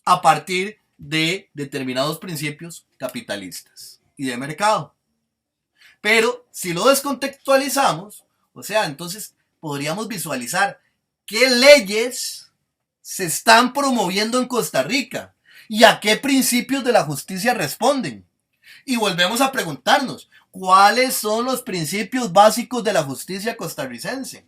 a partir de determinados principios capitalistas y de mercado. Pero si lo descontextualizamos, o sea, entonces podríamos visualizar qué leyes se están promoviendo en Costa Rica. ¿Y a qué principios de la justicia responden? Y volvemos a preguntarnos, ¿cuáles son los principios básicos de la justicia costarricense?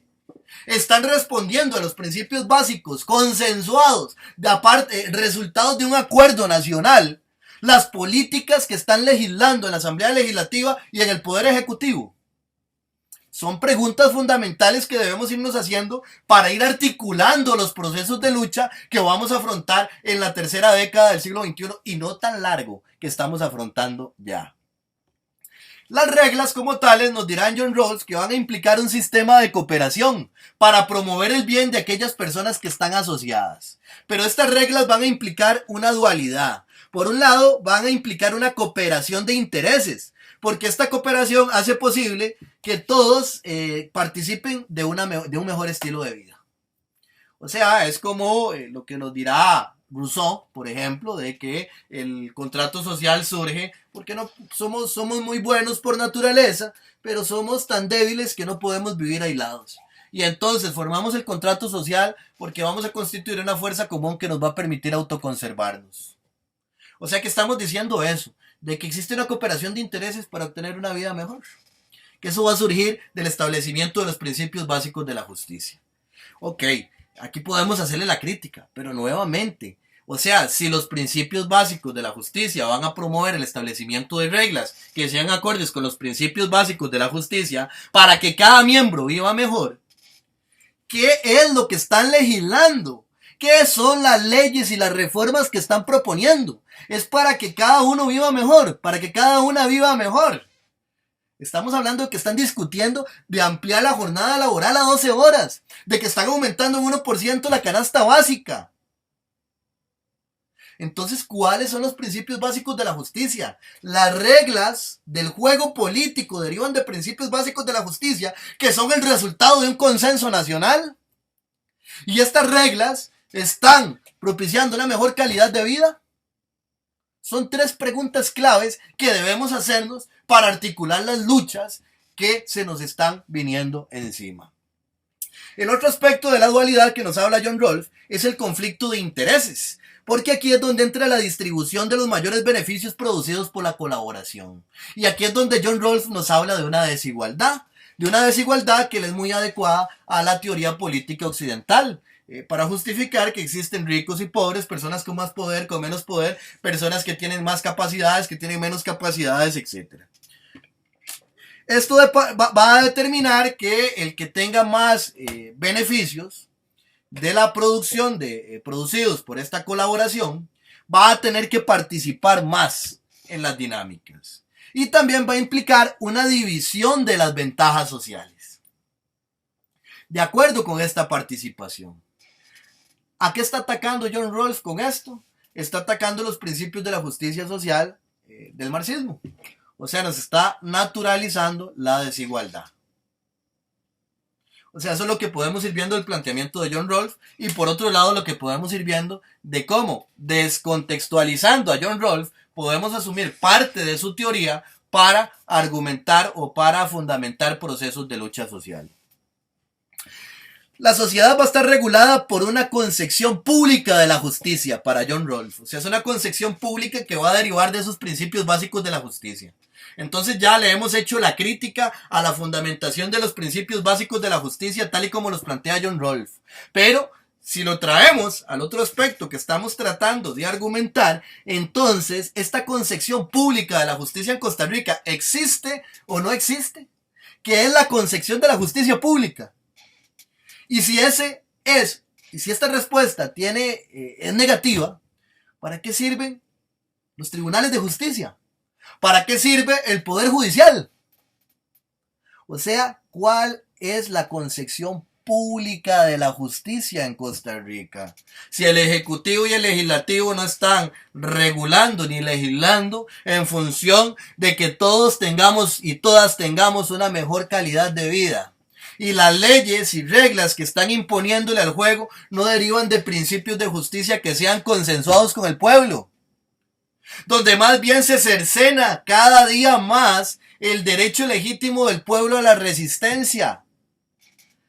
Están respondiendo a los principios básicos consensuados, de aparte, resultados de un acuerdo nacional, las políticas que están legislando en la Asamblea Legislativa y en el Poder Ejecutivo. Son preguntas fundamentales que debemos irnos haciendo para ir articulando los procesos de lucha que vamos a afrontar en la tercera década del siglo XXI y no tan largo que estamos afrontando ya. Las reglas como tales, nos dirán John Rawls, que van a implicar un sistema de cooperación para promover el bien de aquellas personas que están asociadas. Pero estas reglas van a implicar una dualidad. Por un lado, van a implicar una cooperación de intereses, porque esta cooperación hace posible que todos participen de un mejor estilo de vida. O sea, es como lo que nos dirá Rousseau, por ejemplo, de que el contrato social surge porque no somos muy buenos por naturaleza, pero somos tan débiles que no podemos vivir aislados. Y entonces formamos el contrato social porque vamos a constituir una fuerza común que nos va a permitir autoconservarnos. O sea que estamos diciendo eso, de que existe una cooperación de intereses para obtener una vida mejor. Que eso va a surgir del establecimiento de los principios básicos de la justicia. Ok, aquí podemos hacerle la crítica, pero nuevamente, o sea, si los principios básicos de la justicia van a promover el establecimiento de reglas que sean acordes con los principios básicos de la justicia para que cada miembro viva mejor, ¿qué es lo que están legislando? ¿Qué son las leyes y las reformas que están proponiendo? Es para que cada uno viva mejor, para que cada una viva mejor. Estamos hablando de que están discutiendo de ampliar la jornada laboral a 12 horas, de que están aumentando un 1% la canasta básica. Entonces, ¿cuáles son los principios básicos de la justicia? Las reglas del juego político derivan de principios básicos de la justicia, que son el resultado de un consenso nacional. Y estas reglas están propiciando una mejor calidad de vida. Son tres preguntas claves que debemos hacernos para articular las luchas que se nos están viniendo encima. El otro aspecto de la dualidad que nos habla John Rawls es el conflicto de intereses, porque aquí es donde entra la distribución de los mayores beneficios producidos por la colaboración. Y aquí es donde John Rawls nos habla de una desigualdad que le es muy adecuada a la teoría política occidental, para justificar que existen ricos y pobres, personas con más poder, con menos poder, personas que tienen más capacidades, que tienen menos capacidades, etc. Esto va a determinar que el que tenga más beneficios de la producción producidos por esta colaboración va a tener que participar más en las dinámicas. Y también va a implicar una división de las ventajas sociales. De acuerdo con esta participación. ¿A qué está atacando John Rawls con esto? Está atacando los principios de la justicia social del marxismo. O sea, nos está naturalizando la desigualdad. O sea, eso es lo que podemos ir viendo del planteamiento de John Rawls. Y por otro lado, lo que podemos ir viendo de cómo, descontextualizando a John Rawls, podemos asumir parte de su teoría para argumentar o para fundamentar procesos de lucha social. La sociedad va a estar regulada por una concepción pública de la justicia para John Rawls. O sea, es una concepción pública que va a derivar de esos principios básicos de la justicia. Entonces ya le hemos hecho la crítica a la fundamentación de los principios básicos de la justicia tal y como los plantea John Rawls. Pero si lo traemos al otro aspecto que estamos tratando de argumentar, entonces esta concepción pública de la justicia en Costa Rica, ¿existe o no existe? ¿Qué es la concepción de la justicia pública? Y si esta respuesta es negativa, ¿para qué sirven los tribunales de justicia? ¿Para qué sirve el Poder Judicial? O sea, ¿cuál es la concepción pública de la justicia en Costa Rica? Si el Ejecutivo y el Legislativo no están regulando ni legislando en función de que todos tengamos y todas tengamos una mejor calidad de vida. Y las leyes y reglas que están imponiéndole al juego no derivan de principios de justicia que sean consensuados con el pueblo. Donde más bien se cercena cada día más el derecho legítimo del pueblo a la resistencia.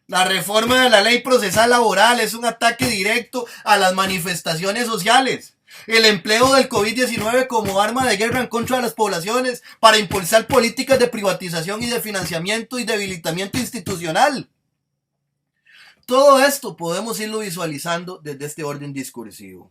La reforma de la ley procesal laboral es un ataque directo a las manifestaciones sociales. El empleo del COVID-19 como arma de guerra en contra de las poblaciones para impulsar políticas de privatización y de financiamiento y debilitamiento institucional. Todo esto podemos irlo visualizando desde este orden discursivo.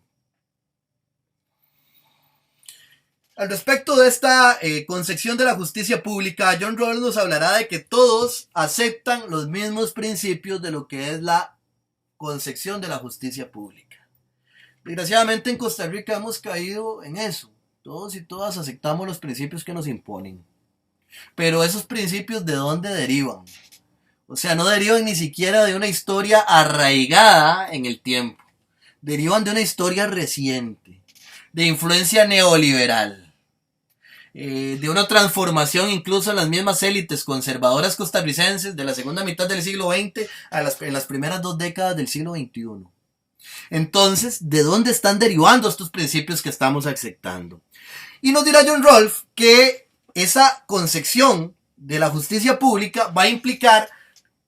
Al respecto de esta concepción de la justicia pública, John Rawls nos hablará de que todos aceptan los mismos principios de lo que es la concepción de la justicia pública. Desgraciadamente en Costa Rica hemos caído en eso. Todos y todas aceptamos los principios que nos imponen. Pero esos principios, ¿de dónde derivan? O sea, no derivan ni siquiera de una historia arraigada en el tiempo. Derivan de una historia reciente, de influencia neoliberal. De una transformación incluso en las mismas élites conservadoras costarricenses de la segunda mitad del siglo XX en las primeras 2 décadas del siglo XXI. Entonces, ¿de dónde están derivando estos principios que estamos aceptando? Y nos dirá John Rawls que esa concepción de la justicia pública va a implicar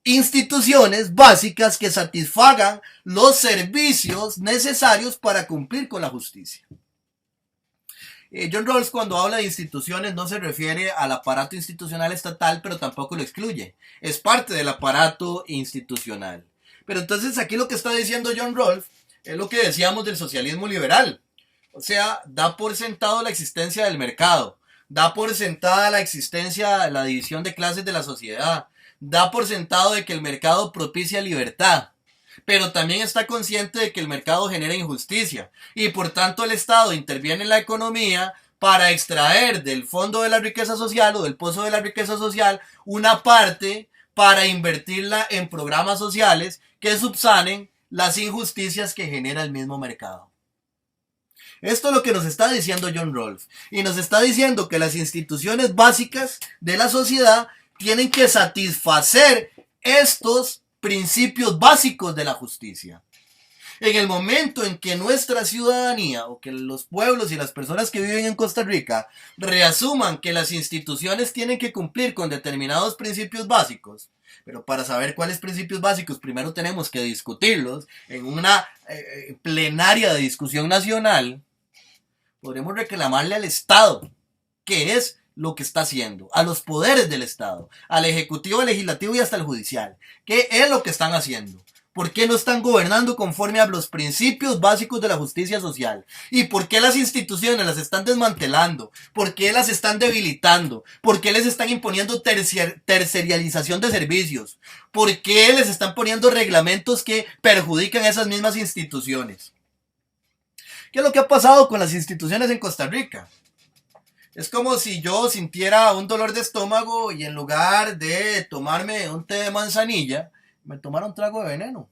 instituciones básicas que satisfagan los servicios necesarios para cumplir con la justicia. John Rawls, cuando habla de instituciones, no se refiere al aparato institucional estatal, pero tampoco lo excluye. Es parte del aparato institucional. Pero entonces aquí lo que está diciendo John Rawls es lo que decíamos del socialismo liberal. O sea, da por sentado la existencia del mercado, da por sentada la existencia de la división de clases de la sociedad, da por sentado de que el mercado propicia libertad. Pero también está consciente de que el mercado genera injusticia y por tanto el Estado interviene en la economía para extraer del fondo de la riqueza social o del pozo de la riqueza social una parte para invertirla en programas sociales que subsanen las injusticias que genera el mismo mercado. Esto es lo que nos está diciendo John Rawls y nos está diciendo que las instituciones básicas de la sociedad tienen que satisfacer estos principios básicos de la justicia. En el momento en que nuestra ciudadanía o que los pueblos y las personas que viven en Costa Rica reasuman que las instituciones tienen que cumplir con determinados principios básicos, pero para saber cuáles principios básicos primero tenemos que discutirlos en una plenaria de discusión nacional, podremos reclamarle al Estado qué es lo que está haciendo, a los poderes del Estado, al Ejecutivo, al Legislativo y hasta al Judicial. ¿Qué es lo que están haciendo? ¿Por qué no están gobernando conforme a los principios básicos de la justicia social? ¿Y por qué las instituciones las están desmantelando? ¿Por qué las están debilitando? ¿Por qué les están imponiendo tercerialización de servicios? ¿Por qué les están poniendo reglamentos que perjudican a esas mismas instituciones? ¿Qué es lo que ha pasado con las instituciones en Costa Rica? Es como si yo sintiera un dolor de estómago y en lugar de tomarme un té de manzanilla, me tomara un trago de veneno.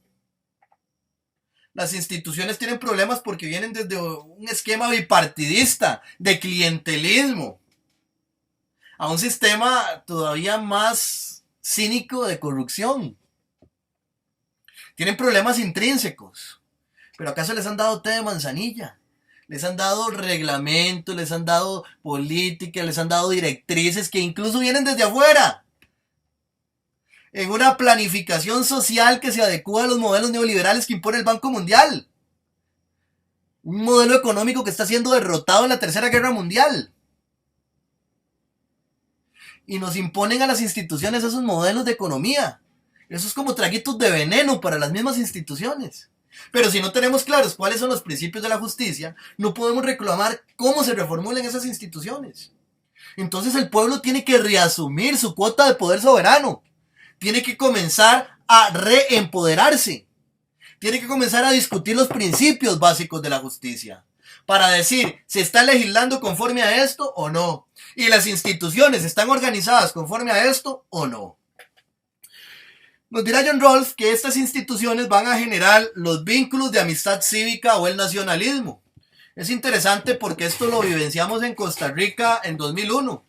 Las instituciones tienen problemas porque vienen desde un esquema bipartidista, de clientelismo, a un sistema todavía más cínico de corrupción. Tienen problemas intrínsecos. ¿Pero acaso les han dado té de manzanilla? Les han dado reglamentos, les han dado políticas, les han dado directrices que incluso vienen desde afuera. En una planificación social que se adecua a los modelos neoliberales que impone el Banco Mundial. Un modelo económico que está siendo derrotado en la Tercera Guerra Mundial. Y nos imponen a las instituciones esos modelos de economía. Eso es como traguitos de veneno para las mismas instituciones. Pero si no tenemos claros cuáles son los principios de la justicia, no podemos reclamar cómo se reformulen esas instituciones. Entonces el pueblo tiene que reasumir su cuota de poder soberano. Tiene que comenzar a reempoderarse. Tiene que comenzar a discutir los principios básicos de la justicia. Para decir, ¿se está legislando conforme a esto o no? ¿Y las instituciones están organizadas conforme a esto o no? Nos dirá John Rawls que estas instituciones van a generar los vínculos de amistad cívica o el nacionalismo. Es interesante porque esto lo vivenciamos en Costa Rica en 2001,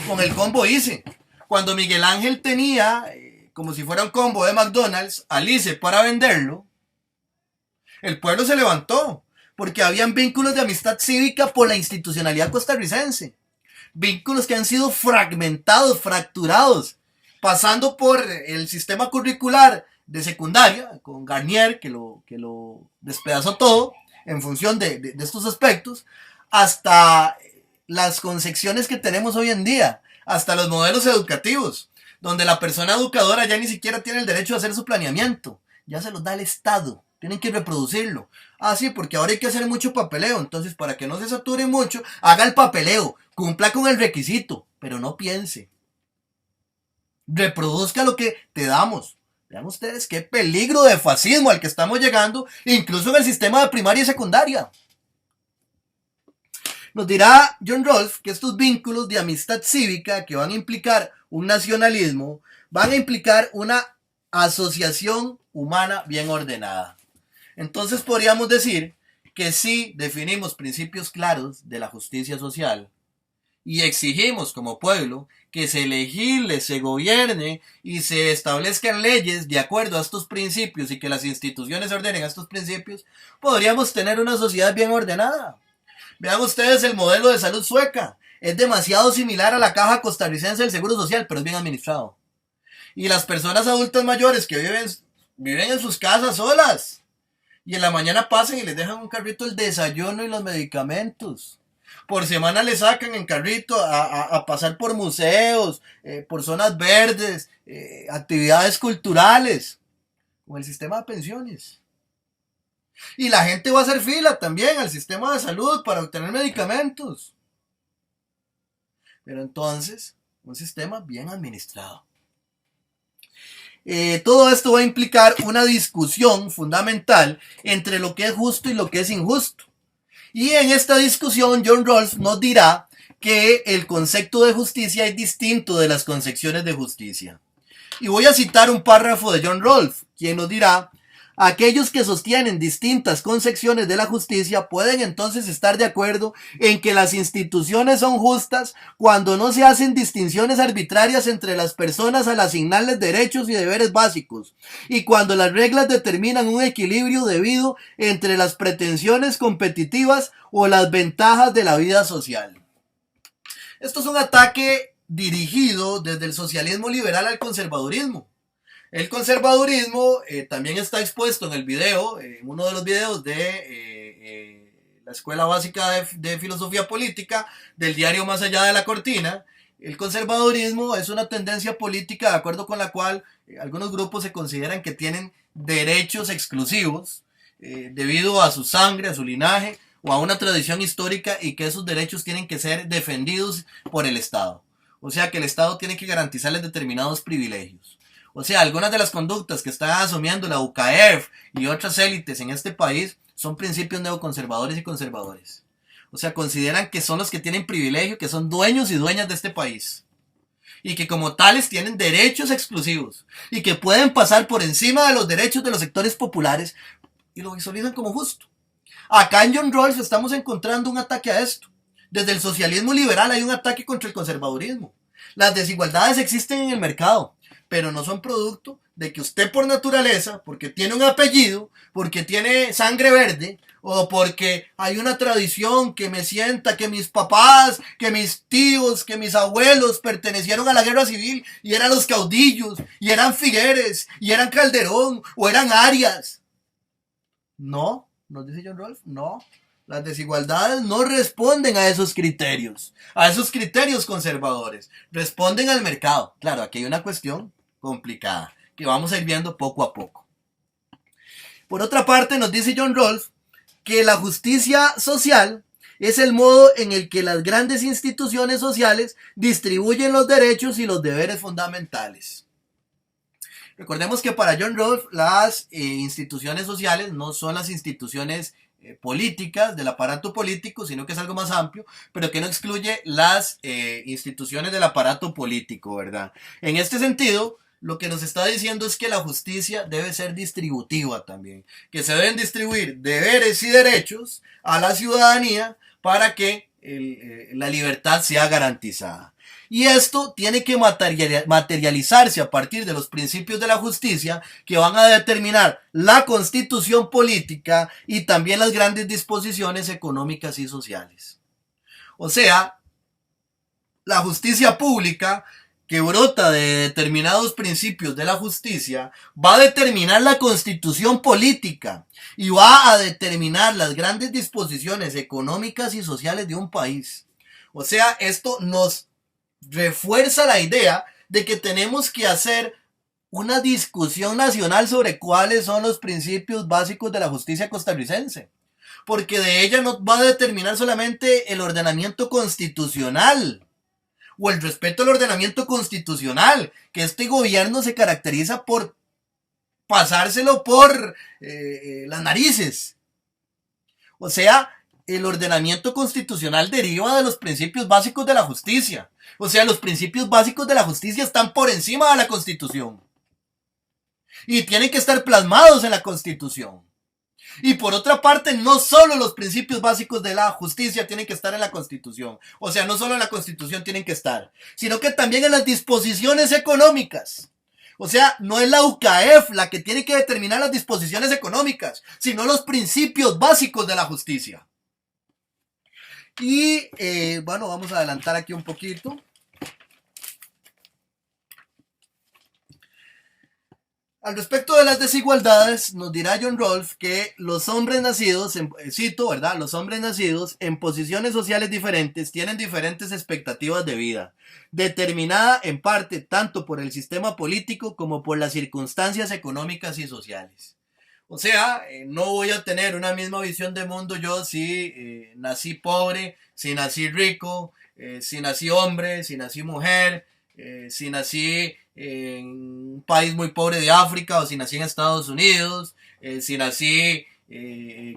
con el combo ICE. Cuando Miguel Ángel tenía, como si fuera un combo de McDonald's, al ICE para venderlo, el pueblo se levantó, porque habían vínculos de amistad cívica por la institucionalidad costarricense. Vínculos que han sido fragmentados, fracturados, pasando por el sistema curricular de secundaria, con Garnier, que lo despedazó todo, en función de estos aspectos, hasta las concepciones que tenemos hoy en día, hasta los modelos educativos, donde la persona educadora ya ni siquiera tiene el derecho a hacer su planeamiento, ya se los da el Estado, tienen que reproducirlo. Ah, sí, porque ahora hay que hacer mucho papeleo, entonces para que no se sature mucho, haga el papeleo, cumpla con el requisito, pero no piense. Reproduzca lo que te damos. Vean ustedes qué peligro de fascismo al que estamos llegando, incluso en el sistema de primaria y secundaria. Nos dirá John Rolfe que estos vínculos de amistad cívica que van a implicar un nacionalismo, van a implicar una asociación humana bien ordenada. Entonces podríamos decir que si definimos principios claros de la justicia social y exigimos como pueblo que se legisle, se gobierne y se establezcan leyes de acuerdo a estos principios y que las instituciones ordenen a estos principios, podríamos tener una sociedad bien ordenada. Vean ustedes el modelo de salud sueca. Es demasiado similar a la caja costarricense del Seguro Social, pero es bien administrado. Y las personas adultas mayores que viven en sus casas solas. Y en la mañana pasan y les dejan un carrito el desayuno y los medicamentos. Por semana le sacan en carrito a pasar por museos, por zonas verdes, actividades culturales, con el sistema de pensiones. Y la gente va a hacer fila también al sistema de salud para obtener medicamentos. Pero entonces, un sistema bien administrado. Todo esto va a implicar una discusión fundamental entre lo que es justo y lo que es injusto. Y en esta discusión John Rolfe nos dirá que el concepto de justicia es distinto de las concepciones de justicia. Y voy a citar un párrafo de John Rolfe, quien nos dirá: aquellos que sostienen distintas concepciones de la justicia pueden entonces estar de acuerdo en que las instituciones son justas cuando no se hacen distinciones arbitrarias entre las personas al asignarles derechos y deberes básicos, y cuando las reglas determinan un equilibrio debido entre las pretensiones competitivas o las ventajas de la vida social. Esto es un ataque dirigido desde el socialismo liberal al conservadurismo. El conservadurismo también está expuesto en el video, en uno de los videos de la Escuela Básica de Filosofía Política del diario Más Allá de la Cortina. El conservadurismo es una tendencia política de acuerdo con la cual algunos grupos se consideran que tienen derechos exclusivos debido a su sangre, a su linaje o a una tradición histórica, y que esos derechos tienen que ser defendidos por el Estado. O sea que el Estado tiene que garantizarles determinados privilegios. O sea, algunas de las conductas que está asumiendo la UCAEF y otras élites en este país son principios neoconservadores y conservadores. O sea, consideran que son los que tienen privilegio, que son dueños y dueñas de este país. Y que como tales tienen derechos exclusivos. Y que pueden pasar por encima de los derechos de los sectores populares y lo visualizan como justo. Acá en John Rawls estamos encontrando un ataque a esto. Desde el socialismo liberal hay un ataque contra el conservadurismo. Las desigualdades existen en el mercado, pero no son producto de que usted por naturaleza, porque tiene un apellido, porque tiene sangre verde, o porque hay una tradición que me sienta que mis papás, que mis tíos, que mis abuelos pertenecieron a la guerra civil y eran los caudillos, y eran Figueres, y eran Calderón, o eran Arias. No, nos dice John Rolfe, no. Las desigualdades no responden a esos criterios conservadores. Responden al mercado. Claro, aquí hay una cuestión complicada que vamos a ir viendo poco a poco. Por otra parte, nos dice John Rolfe que la justicia social es el modo en el que las grandes instituciones sociales distribuyen los derechos y los deberes fundamentales. Recordemos que para John Rolfe las instituciones sociales no son las instituciones políticas del aparato político, sino que es algo más amplio, pero que no excluye las instituciones del aparato político, ¿verdad? En este sentido, lo que nos está diciendo es que la justicia debe ser distributiva también, que se deben distribuir deberes y derechos a la ciudadanía para que la libertad sea garantizada. Y esto tiene que materializarse a partir de los principios de la justicia que van a determinar la constitución política y también las grandes disposiciones económicas y sociales. O sea, la justicia pública que brota de determinados principios de la justicia, va a determinar la constitución política y va a determinar las grandes disposiciones económicas y sociales de un país. O sea, esto nos refuerza la idea de que tenemos que hacer una discusión nacional sobre cuáles son los principios básicos de la justicia costarricense. Porque de ella no va a determinar solamente el ordenamiento constitucional o el respeto al ordenamiento constitucional, que este gobierno se caracteriza por pasárselo por las narices. O sea, el ordenamiento constitucional deriva de los principios básicos de la justicia. O sea, los principios básicos de la justicia están por encima de la Constitución. Y tienen que estar plasmados en la Constitución. Y por otra parte, no solo los principios básicos de la justicia tienen que estar en la Constitución. O sea, no solo en la Constitución tienen que estar, sino que también en las disposiciones económicas. O sea, no es la UCAEF la que tiene que determinar las disposiciones económicas, sino los principios básicos de la justicia. Y bueno, vamos a adelantar aquí un poquito. Al respecto de las desigualdades, nos dirá John Rawls que los hombres nacidos, cito, ¿verdad? Los hombres nacidos en posiciones sociales diferentes tienen diferentes expectativas de vida, determinada en parte tanto por el sistema político como por las circunstancias económicas y sociales. O sea, no voy a tener una misma visión de mundo yo si nací pobre, si nací rico, si nací hombre, si nací mujer, si nací en un país muy pobre de África o si nací en Estados Unidos, si nací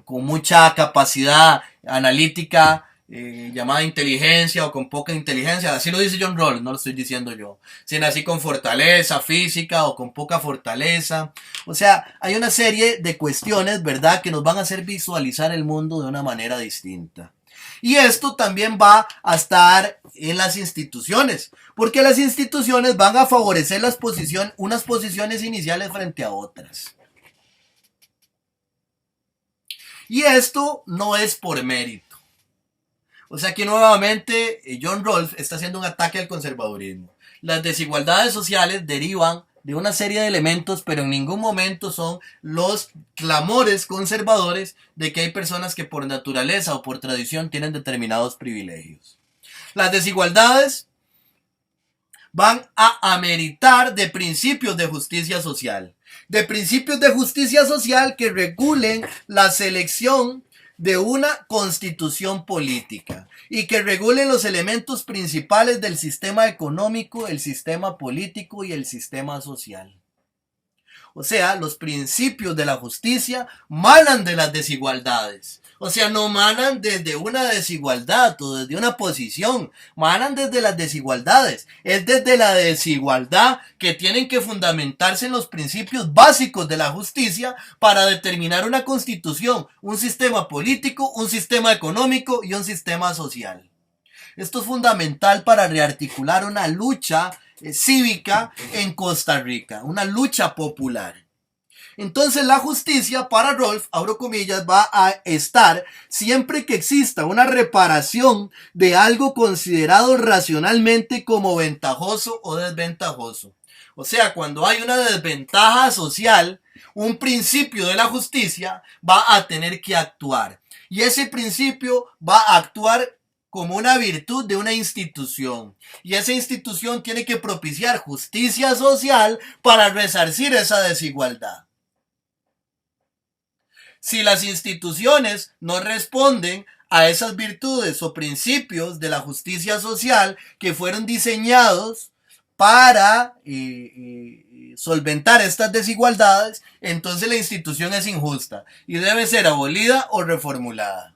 con mucha capacidad analítica llamada inteligencia o con poca inteligencia, así lo dice John Rawls, no lo estoy diciendo yo. Si nací con fortaleza física o con poca fortaleza, o sea, hay una serie de cuestiones, ¿verdad?, que nos van a hacer visualizar el mundo de una manera distinta. Y esto también va a estar en las instituciones, porque las instituciones van a favorecer unas posiciones iniciales frente a otras. Y esto no es por mérito. O sea que nuevamente John Rawls está haciendo un ataque al conservadurismo. Las desigualdades sociales derivan de una serie de elementos, pero en ningún momento son los clamores conservadores de que hay personas que por naturaleza o por tradición tienen determinados privilegios. Las desigualdades van a ameritar de principios de justicia social. De principios de justicia social que regulen la selección de una constitución política y que regulen los elementos principales del sistema económico, el sistema político y el sistema social. O sea, los principios de la justicia manan de las desigualdades. O sea, no manan desde una desigualdad o desde una posición, manan desde las desigualdades. Es desde la desigualdad que tienen que fundamentarse en los principios básicos de la justicia para determinar una constitución, un sistema político, un sistema económico y un sistema social. Esto es fundamental para rearticular una lucha cívica en Costa Rica, una lucha popular. Entonces la justicia para Rawls, abro comillas, va a estar siempre que exista una reparación de algo considerado racionalmente como ventajoso o desventajoso. O sea, cuando hay una desventaja social, un principio de la justicia va a tener que actuar. Y ese principio va a actuar como una virtud de una institución. Y esa institución tiene que propiciar justicia social para resarcir esa desigualdad. Si las instituciones no responden a esas virtudes o principios de la justicia social que fueron diseñados para solventar estas desigualdades, entonces la institución es injusta y debe ser abolida o reformulada.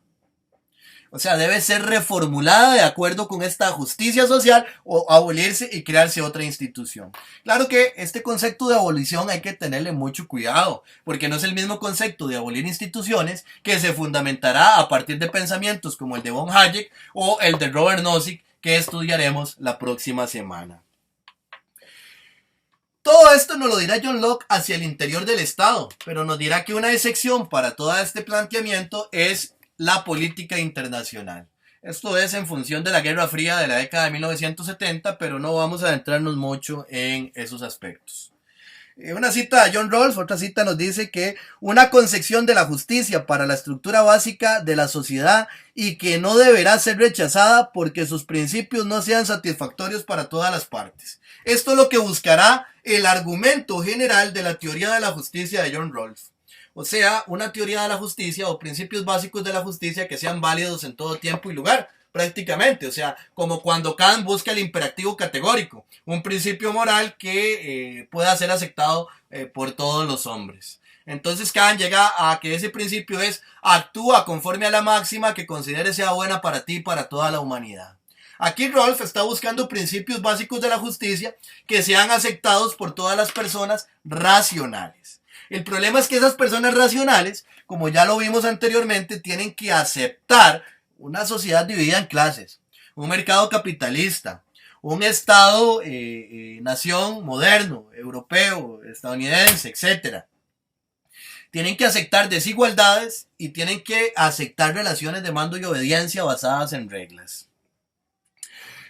O sea, debe ser reformulada de acuerdo con esta justicia social o abolirse y crearse otra institución. Claro que este concepto de abolición hay que tenerle mucho cuidado, porque no es el mismo concepto de abolir instituciones que se fundamentará a partir de pensamientos como el de von Hayek o el de Robert Nozick, que estudiaremos la próxima semana. Todo esto nos lo dirá John Locke hacia el interior del Estado, pero nos dirá que una excepción para todo este planteamiento es la política internacional. Esto es en función de la Guerra Fría de la década de 1970, pero no vamos a adentrarnos mucho en esos aspectos. Una cita de John Rawls, otra cita nos dice que una concepción de la justicia para la estructura básica de la sociedad y que no deberá ser rechazada porque sus principios no sean satisfactorios para todas las partes. Esto es lo que buscará el argumento general de la teoría de la justicia de John Rawls. O sea, una teoría de la justicia o principios básicos de la justicia que sean válidos en todo tiempo y lugar, prácticamente. O sea, como cuando Kant busca el imperativo categórico, un principio moral que pueda ser aceptado por todos los hombres. Entonces Kant llega a que ese principio es: actúa conforme a la máxima que consideres sea buena para ti y para toda la humanidad. Aquí Rolf está buscando principios básicos de la justicia que sean aceptados por todas las personas racionales. El problema es que esas personas racionales, como ya lo vimos anteriormente, tienen que aceptar una sociedad dividida en clases, un mercado capitalista, un Estado, nación moderno, europeo, estadounidense, etc. Tienen que aceptar desigualdades y tienen que aceptar relaciones de mando y obediencia basadas en reglas.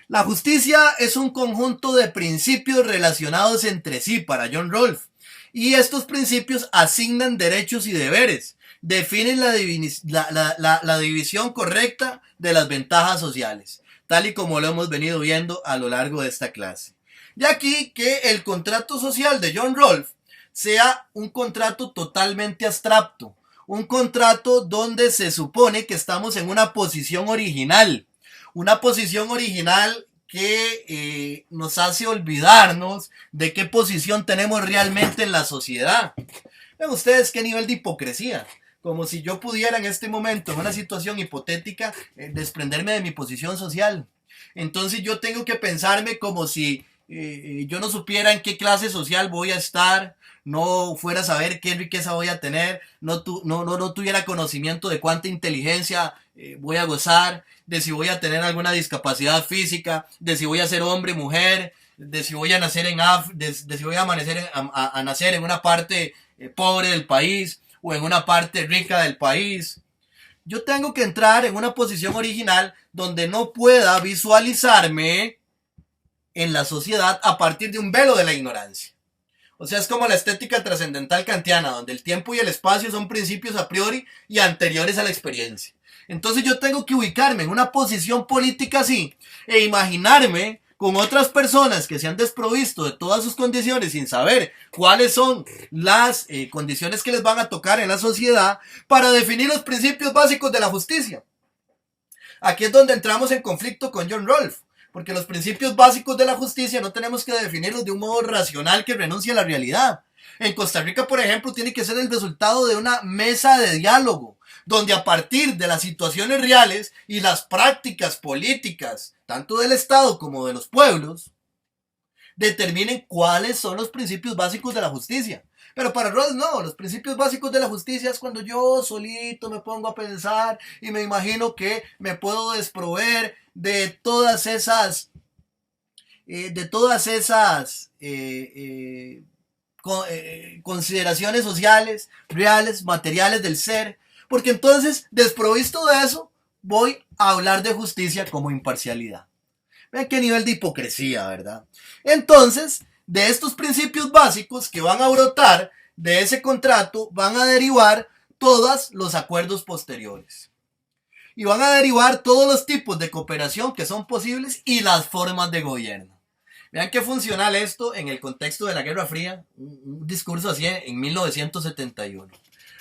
La justicia es un conjunto de principios relacionados entre sí para John Rawls. Y estos principios asignan derechos y deberes, definen la división correcta de las ventajas sociales, tal y como lo hemos venido viendo a lo largo de esta clase. Y aquí que el contrato social de John Rawls sea un contrato totalmente abstracto, un contrato donde se supone que estamos en una posición original que nos hace olvidarnos de qué posición tenemos realmente en la sociedad. Vean ustedes qué nivel de hipocresía. Como si yo pudiera en este momento, en una situación hipotética, desprenderme de mi posición social. Entonces yo tengo que pensarme como si yo no supiera en qué clase social voy a estar, no fuera a saber qué riqueza voy a tener, no tuviera conocimiento de cuánta inteligencia voy a gozar, de si voy a tener alguna discapacidad física, de si voy a ser hombre, mujer, de si voy a nacer de si voy a nacer en una parte pobre del país o en una parte rica del país. Yo tengo que entrar en una posición original donde no pueda visualizarme en la sociedad a partir de un velo de la ignorancia. O sea, es como la estética trascendental kantiana, donde el tiempo y el espacio son principios a priori y anteriores a la experiencia. Entonces yo tengo que ubicarme en una posición política así e imaginarme con otras personas que se han desprovisto de todas sus condiciones sin saber cuáles son las condiciones que les van a tocar en la sociedad para definir los principios básicos de la justicia. Aquí es donde entramos en conflicto con John Rawls, porque los principios básicos de la justicia no tenemos que definirlos de un modo racional que renuncie a la realidad. En Costa Rica, por ejemplo, tiene que ser el resultado de una mesa de diálogo, donde a partir de las situaciones reales y las prácticas políticas, tanto del Estado como de los pueblos, determinen cuáles son los principios básicos de la justicia. Pero para Rawls no, los principios básicos de la justicia es cuando yo solito me pongo a pensar y me imagino que me puedo desproveer de todas esas consideraciones sociales, reales, materiales del ser, porque entonces, desprovisto de eso, voy a hablar de justicia como imparcialidad. Vean qué nivel de hipocresía, ¿verdad? Entonces, de estos principios básicos que van a brotar de ese contrato, van a derivar todos los acuerdos posteriores. Y van a derivar todos los tipos de cooperación que son posibles y las formas de gobierno. Vean qué funcional esto en el contexto de la Guerra Fría, un discurso así en 1971.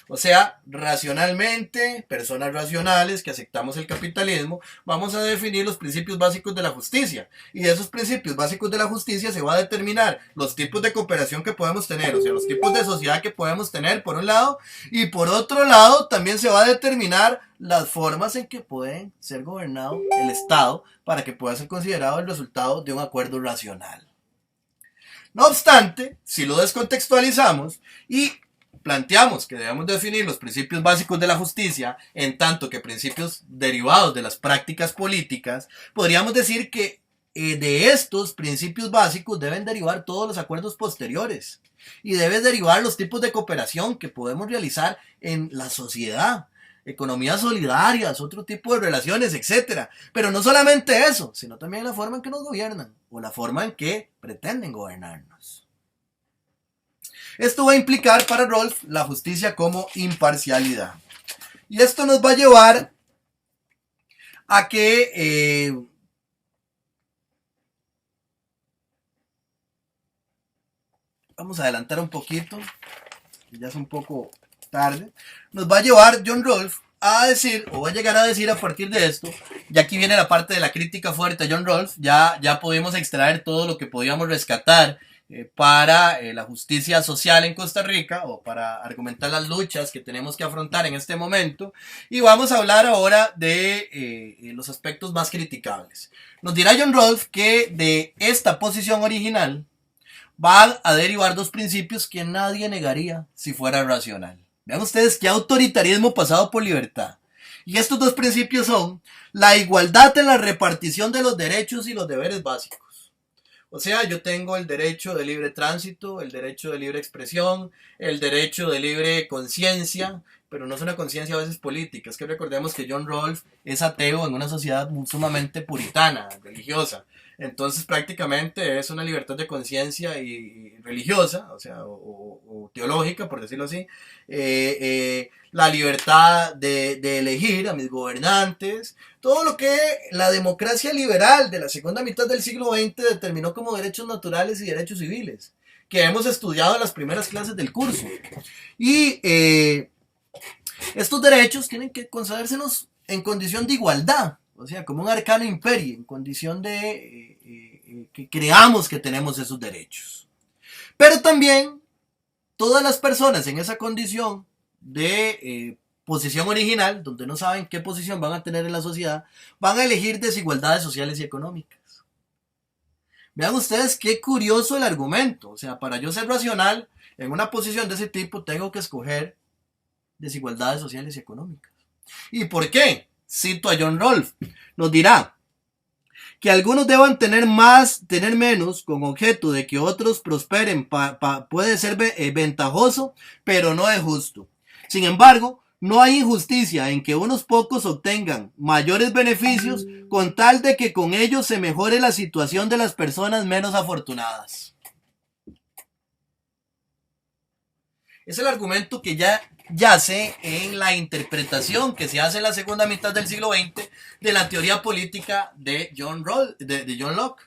O sea, racionalmente, personas racionales que aceptamos el capitalismo, vamos a definir los principios básicos de la justicia. Y de esos principios básicos de la justicia se va a determinar los tipos de cooperación que podemos tener, o sea, los tipos de sociedad que podemos tener, por un lado, y por otro lado, también se va a determinar las formas en que pueden ser gobernado el Estado para que pueda ser considerado el resultado de un acuerdo racional. No obstante, si lo descontextualizamos y planteamos que debemos definir los principios básicos de la justicia en tanto que principios derivados de las prácticas políticas, podríamos decir que de estos principios básicos deben derivar todos los acuerdos posteriores y deben derivar los tipos de cooperación que podemos realizar en la sociedad. economías solidarias, otro tipo de relaciones, etc. Pero no solamente eso, sino también la forma en que nos gobiernan o la forma en que pretenden gobernarnos. Esto va a implicar para Rolf la justicia como imparcialidad. Y esto nos va a llevar a que vamos a adelantar un poquito, ya es un poco tarde. Nos va a llevar John Rolfe a decir, o va a llegar a decir a partir de esto, y aquí viene la parte de la crítica fuerte a John Rolfe, ya pudimos extraer todo lo que podíamos rescatar para la justicia social en Costa Rica, o para argumentar las luchas que tenemos que afrontar en este momento, y vamos a hablar ahora de los aspectos más criticables. Nos dirá John Rolfe que de esta posición original van a derivar dos principios que nadie negaría si fuera racional. Vean ustedes qué autoritarismo pasado por libertad. Y estos dos principios son la igualdad en la repartición de los derechos y los deberes básicos. O sea, yo tengo el derecho de libre tránsito, el derecho de libre expresión, el derecho de libre conciencia, pero no es una conciencia a veces política. Es que recordemos que John Rolfe es ateo en una sociedad sumamente puritana, religiosa. Entonces prácticamente es una libertad de conciencia y religiosa, o sea, o teológica, por decirlo así. La libertad de elegir a mis gobernantes, todo lo que la democracia liberal de la segunda mitad del siglo XX determinó como derechos naturales y derechos civiles, que hemos estudiado en las primeras clases del curso. Y estos derechos tienen que concedérsenos en condición de igualdad. O sea, como un arcano imperio, en condición de que creamos que tenemos esos derechos. Pero también, todas las personas en esa condición de posición original, donde no saben qué posición van a tener en la sociedad, van a elegir desigualdades sociales y económicas. Vean ustedes qué curioso el argumento. O sea, para yo ser racional, en una posición de ese tipo, tengo que escoger desigualdades sociales y económicas. ¿Y por qué? Cito a John Rolfe, nos dirá que algunos deban tener más, tener menos, con objeto de que otros prosperen, puede ser ventajoso, pero no es justo. Sin embargo, no hay injusticia en que unos pocos obtengan mayores beneficios con tal de que con ellos se mejore la situación de las personas menos afortunadas. Es el argumento que ya yace en la interpretación que se hace en la segunda mitad del siglo XX de la teoría política de John Locke.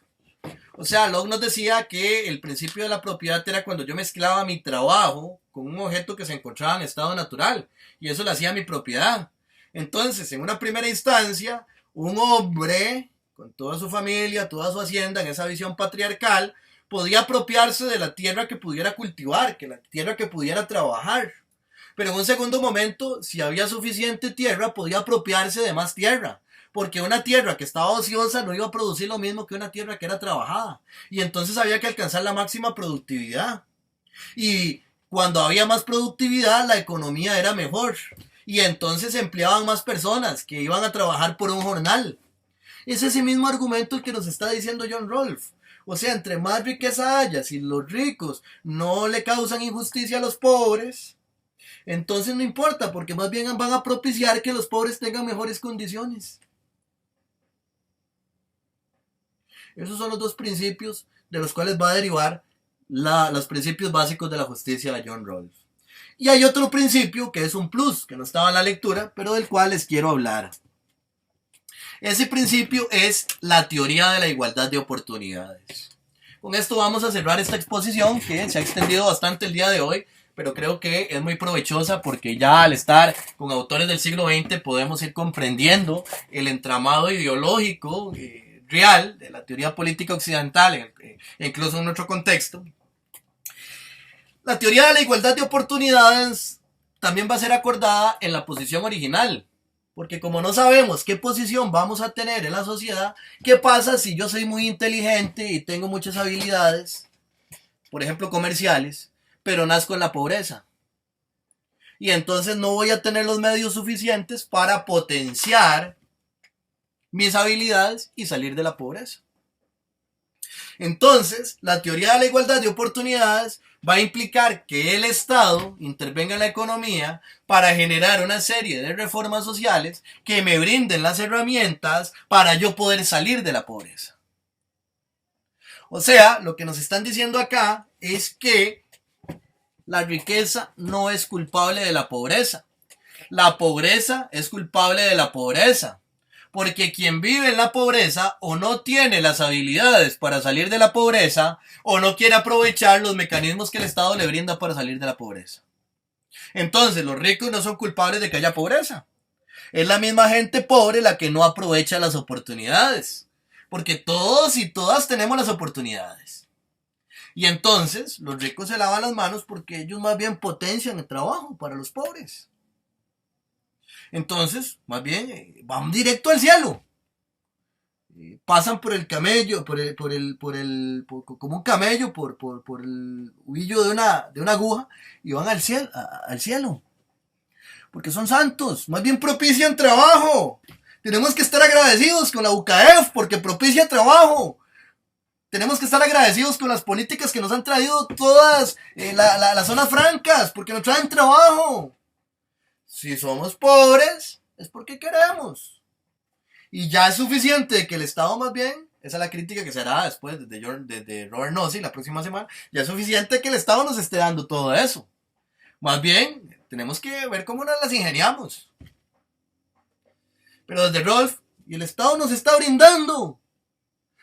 O sea, Locke nos decía que el principio de la propiedad era cuando yo mezclaba mi trabajo con un objeto que se encontraba en estado natural, y eso lo hacía mi propiedad. Entonces, en una primera instancia, un hombre con toda su familia, toda su hacienda, en esa visión patriarcal, podía apropiarse de la tierra que pudiera cultivar, que la tierra que pudiera trabajar. Pero en un segundo momento, si había suficiente tierra, podía apropiarse de más tierra. Porque una tierra que estaba ociosa no iba a producir lo mismo que una tierra que era trabajada. Y entonces había que alcanzar la máxima productividad. Y cuando había más productividad, la economía era mejor. Y entonces se empleaban más personas que iban a trabajar por un jornal. Es ese mismo argumento el que nos está diciendo John Rolfe. O sea, entre más riqueza haya, si los ricos no le causan injusticia a los pobres, entonces no importa, porque más bien van a propiciar que los pobres tengan mejores condiciones. Esos son los dos principios de los cuales va a derivar los principios básicos de la justicia de John Rolfe. Y hay otro principio que es un plus, que no estaba en la lectura, pero del cual les quiero hablar. Ese principio es la teoría de la igualdad de oportunidades. Con esto vamos a cerrar esta exposición que se ha extendido bastante el día de hoy, pero creo que es muy provechosa porque ya al estar con autores del siglo XX podemos ir comprendiendo el entramado ideológico real de la teoría política occidental, incluso en nuestro contexto. La teoría de la igualdad de oportunidades también va a ser acordada en la posición original. Porque como no sabemos qué posición vamos a tener en la sociedad, ¿qué pasa si yo soy muy inteligente y tengo muchas habilidades, por ejemplo comerciales, pero nazco en la pobreza? Y entonces no voy a tener los medios suficientes para potenciar mis habilidades y salir de la pobreza. Entonces, la teoría de la igualdad de oportunidades va a implicar que el Estado intervenga en la economía para generar una serie de reformas sociales que me brinden las herramientas para yo poder salir de la pobreza. O sea, lo que nos están diciendo acá es que la riqueza no es culpable de la pobreza. La pobreza es culpable de la pobreza. Porque quien vive en la pobreza o no tiene las habilidades para salir de la pobreza o no quiere aprovechar los mecanismos que el Estado le brinda para salir de la pobreza. Entonces, los ricos no son culpables de que haya pobreza. Es la misma gente pobre la que no aprovecha las oportunidades. Porque todos y todas tenemos las oportunidades. Y entonces, los ricos se lavan las manos porque ellos más bien potencian el trabajo para los pobres. Entonces, más bien, van directo al cielo. Pasan por el camello, como un camello, por el huillo de una aguja y van al cielo. Porque son santos, más bien propician trabajo. Tenemos que estar agradecidos con la UCAEF porque propicia trabajo. Tenemos que estar agradecidos con las políticas que nos han traído todas las zonas francas porque nos traen trabajo. Si somos pobres, es porque queremos. Y ya es suficiente que el Estado más bien, esa es la crítica que se hará después de Robert Nossi la próxima semana, ya es suficiente que el Estado nos esté dando todo eso. Más bien, tenemos que ver cómo nos las ingeniamos. Pero desde Rolf, y el Estado nos está brindando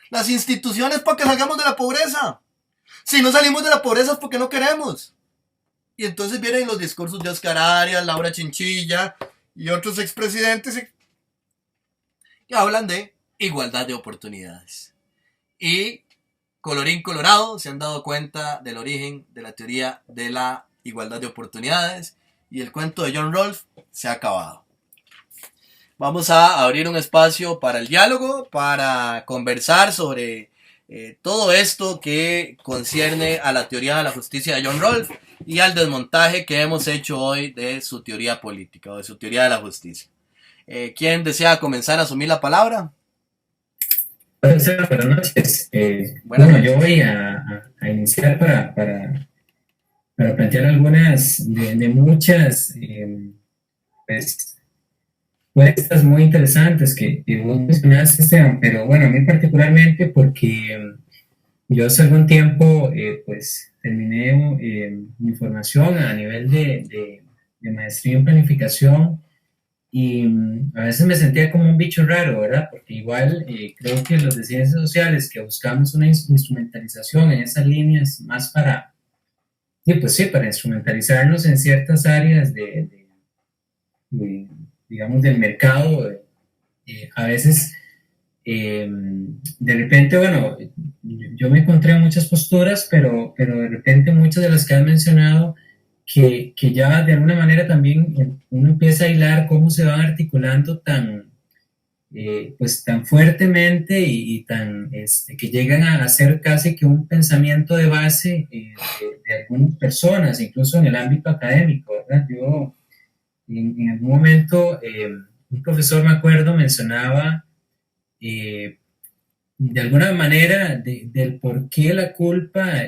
las instituciones para que salgamos de la pobreza. Si no salimos de la pobreza es porque no queremos. Y entonces vienen los discursos de Oscar Arias, Laura Chinchilla y otros expresidentes que hablan de igualdad de oportunidades. Y colorín colorado se han dado cuenta del origen de la teoría de la igualdad de oportunidades y el cuento de John Rolfe se ha acabado. Vamos a abrir un espacio para el diálogo, para conversar sobre todo esto que concierne a la teoría de la justicia de John Rolfe y al desmontaje que hemos hecho hoy de su teoría política o de su teoría de la justicia. ¿Quién desea comenzar a asumir la palabra? Buenas noches. Bueno, yo voy a iniciar para plantear algunas de muchas pues, puestas muy interesantes que vos mencionaste, Esteban, pero bueno, a mí particularmente porque yo hace algún tiempo pues terminé mi formación a nivel de maestría en planificación y a veces me sentía como un bicho raro, ¿verdad? Porque igual creo que los de ciencias sociales que buscamos una instrumentalización en esas líneas más para, para instrumentalizarnos en ciertas áreas digamos, del mercado, a veces de repente, bueno, yo me encontré en muchas posturas, pero de repente muchas de las que has mencionado, que ya de alguna manera también uno empieza a hilar cómo se van articulando tan fuertemente y tan, que llegan a ser casi que un pensamiento de base de algunas personas, incluso en el ámbito académico, ¿verdad? Yo, en algún momento, un profesor, me acuerdo, mencionaba de alguna manera del por qué la culpa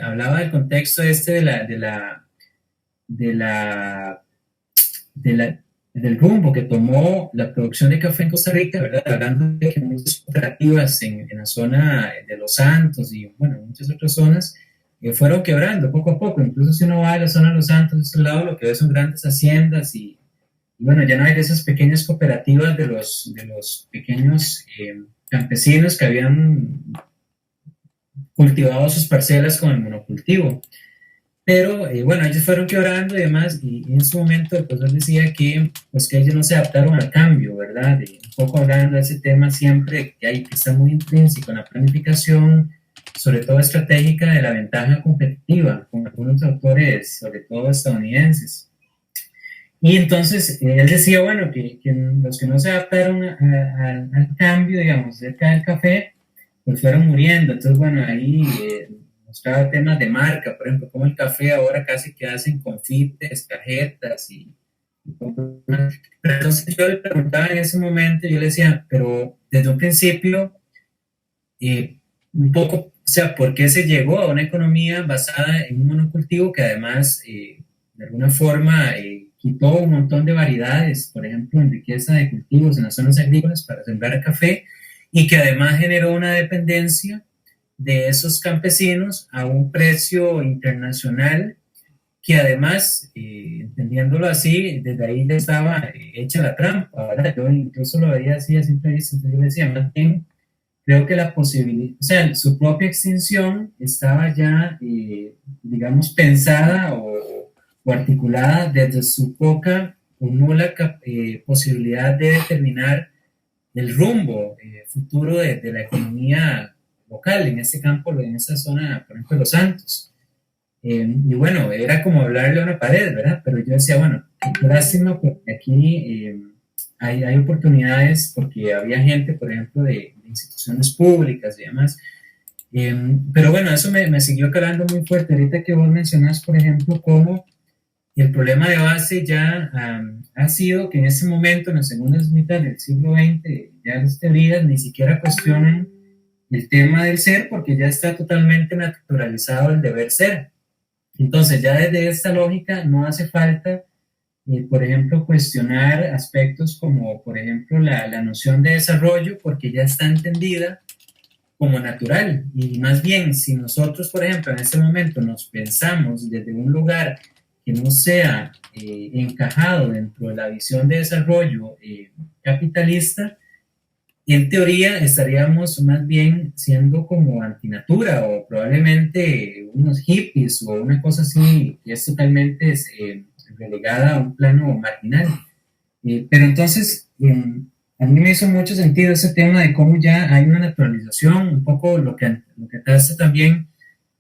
hablaba del contexto del rumbo que tomó la producción de café en Costa Rica, ¿verdad? Hablando de que muchas cooperativas en la zona de Los Santos y bueno, muchas otras zonas fueron quebrando poco a poco. Incluso si uno va a la zona de Los Santos, de este lado, lo que ve son grandes haciendas y bueno, ya no hay de esas pequeñas cooperativas de los pequeños campesinos que habían cultivado sus parcelas con el monocultivo. Pero bueno, ellos fueron quebrando y demás, y en su momento el profesor decía que ellos no se adaptaron al cambio, ¿verdad? Un poco hablando de ese tema siempre que está muy intrínseco en la planificación, sobre todo estratégica, de la ventaja competitiva con algunos autores, sobre todo estadounidenses. Y entonces él decía, bueno, que los que no se adaptaron al cambio, digamos, cerca del café, pues fueron muriendo. Entonces, bueno, ahí mostraba temas de marca, por ejemplo, como el café ahora casi que hacen confites, tarjetas pero entonces yo le preguntaba en ese momento, yo le decía, pero desde un principio, un poco, o sea, por qué se llegó a una economía basada en un monocultivo que además, de alguna forma, quitó un montón de variedades, por ejemplo, en riqueza de cultivos en las zonas agrícolas para sembrar café, y que además generó una dependencia de esos campesinos a un precio internacional que además, entendiéndolo así, desde ahí ya estaba hecha la trampa, ¿verdad? Yo incluso lo veía así a simple vista, entonces yo decía, más bien, creo que la posibilidad, o sea, su propia extinción estaba ya, digamos, pensada o articulada desde su poca o nula posibilidad de determinar el rumbo futuro de la economía local, en este campo, en esa zona, por ejemplo, Los Santos. Y bueno, era como hablarle a una pared, ¿verdad? Pero yo decía, bueno, qué lástima porque aquí hay oportunidades, porque había gente, por ejemplo, de instituciones públicas y demás. Pero bueno, eso me siguió calando muy fuerte. Ahorita que vos mencionás, por ejemplo, cómo el problema de base ya ha sido que en ese momento, en la segunda mitad del siglo XX, ya las teorías ni siquiera cuestionan el tema del ser porque ya está totalmente naturalizado el deber ser. Entonces, ya desde esta lógica no hace falta, por ejemplo, cuestionar aspectos como, por ejemplo, la noción de desarrollo, porque ya está entendida como natural. Y más bien, si nosotros, por ejemplo, en este momento nos pensamos desde un lugar que no sea encajado dentro de la visión de desarrollo capitalista, en teoría estaríamos más bien siendo como antinatura o probablemente unos hippies o una cosa así que es totalmente relegada a un plano marginal. Pero entonces, a mí me hizo mucho sentido ese tema de cómo ya hay una naturalización, un poco lo que hace también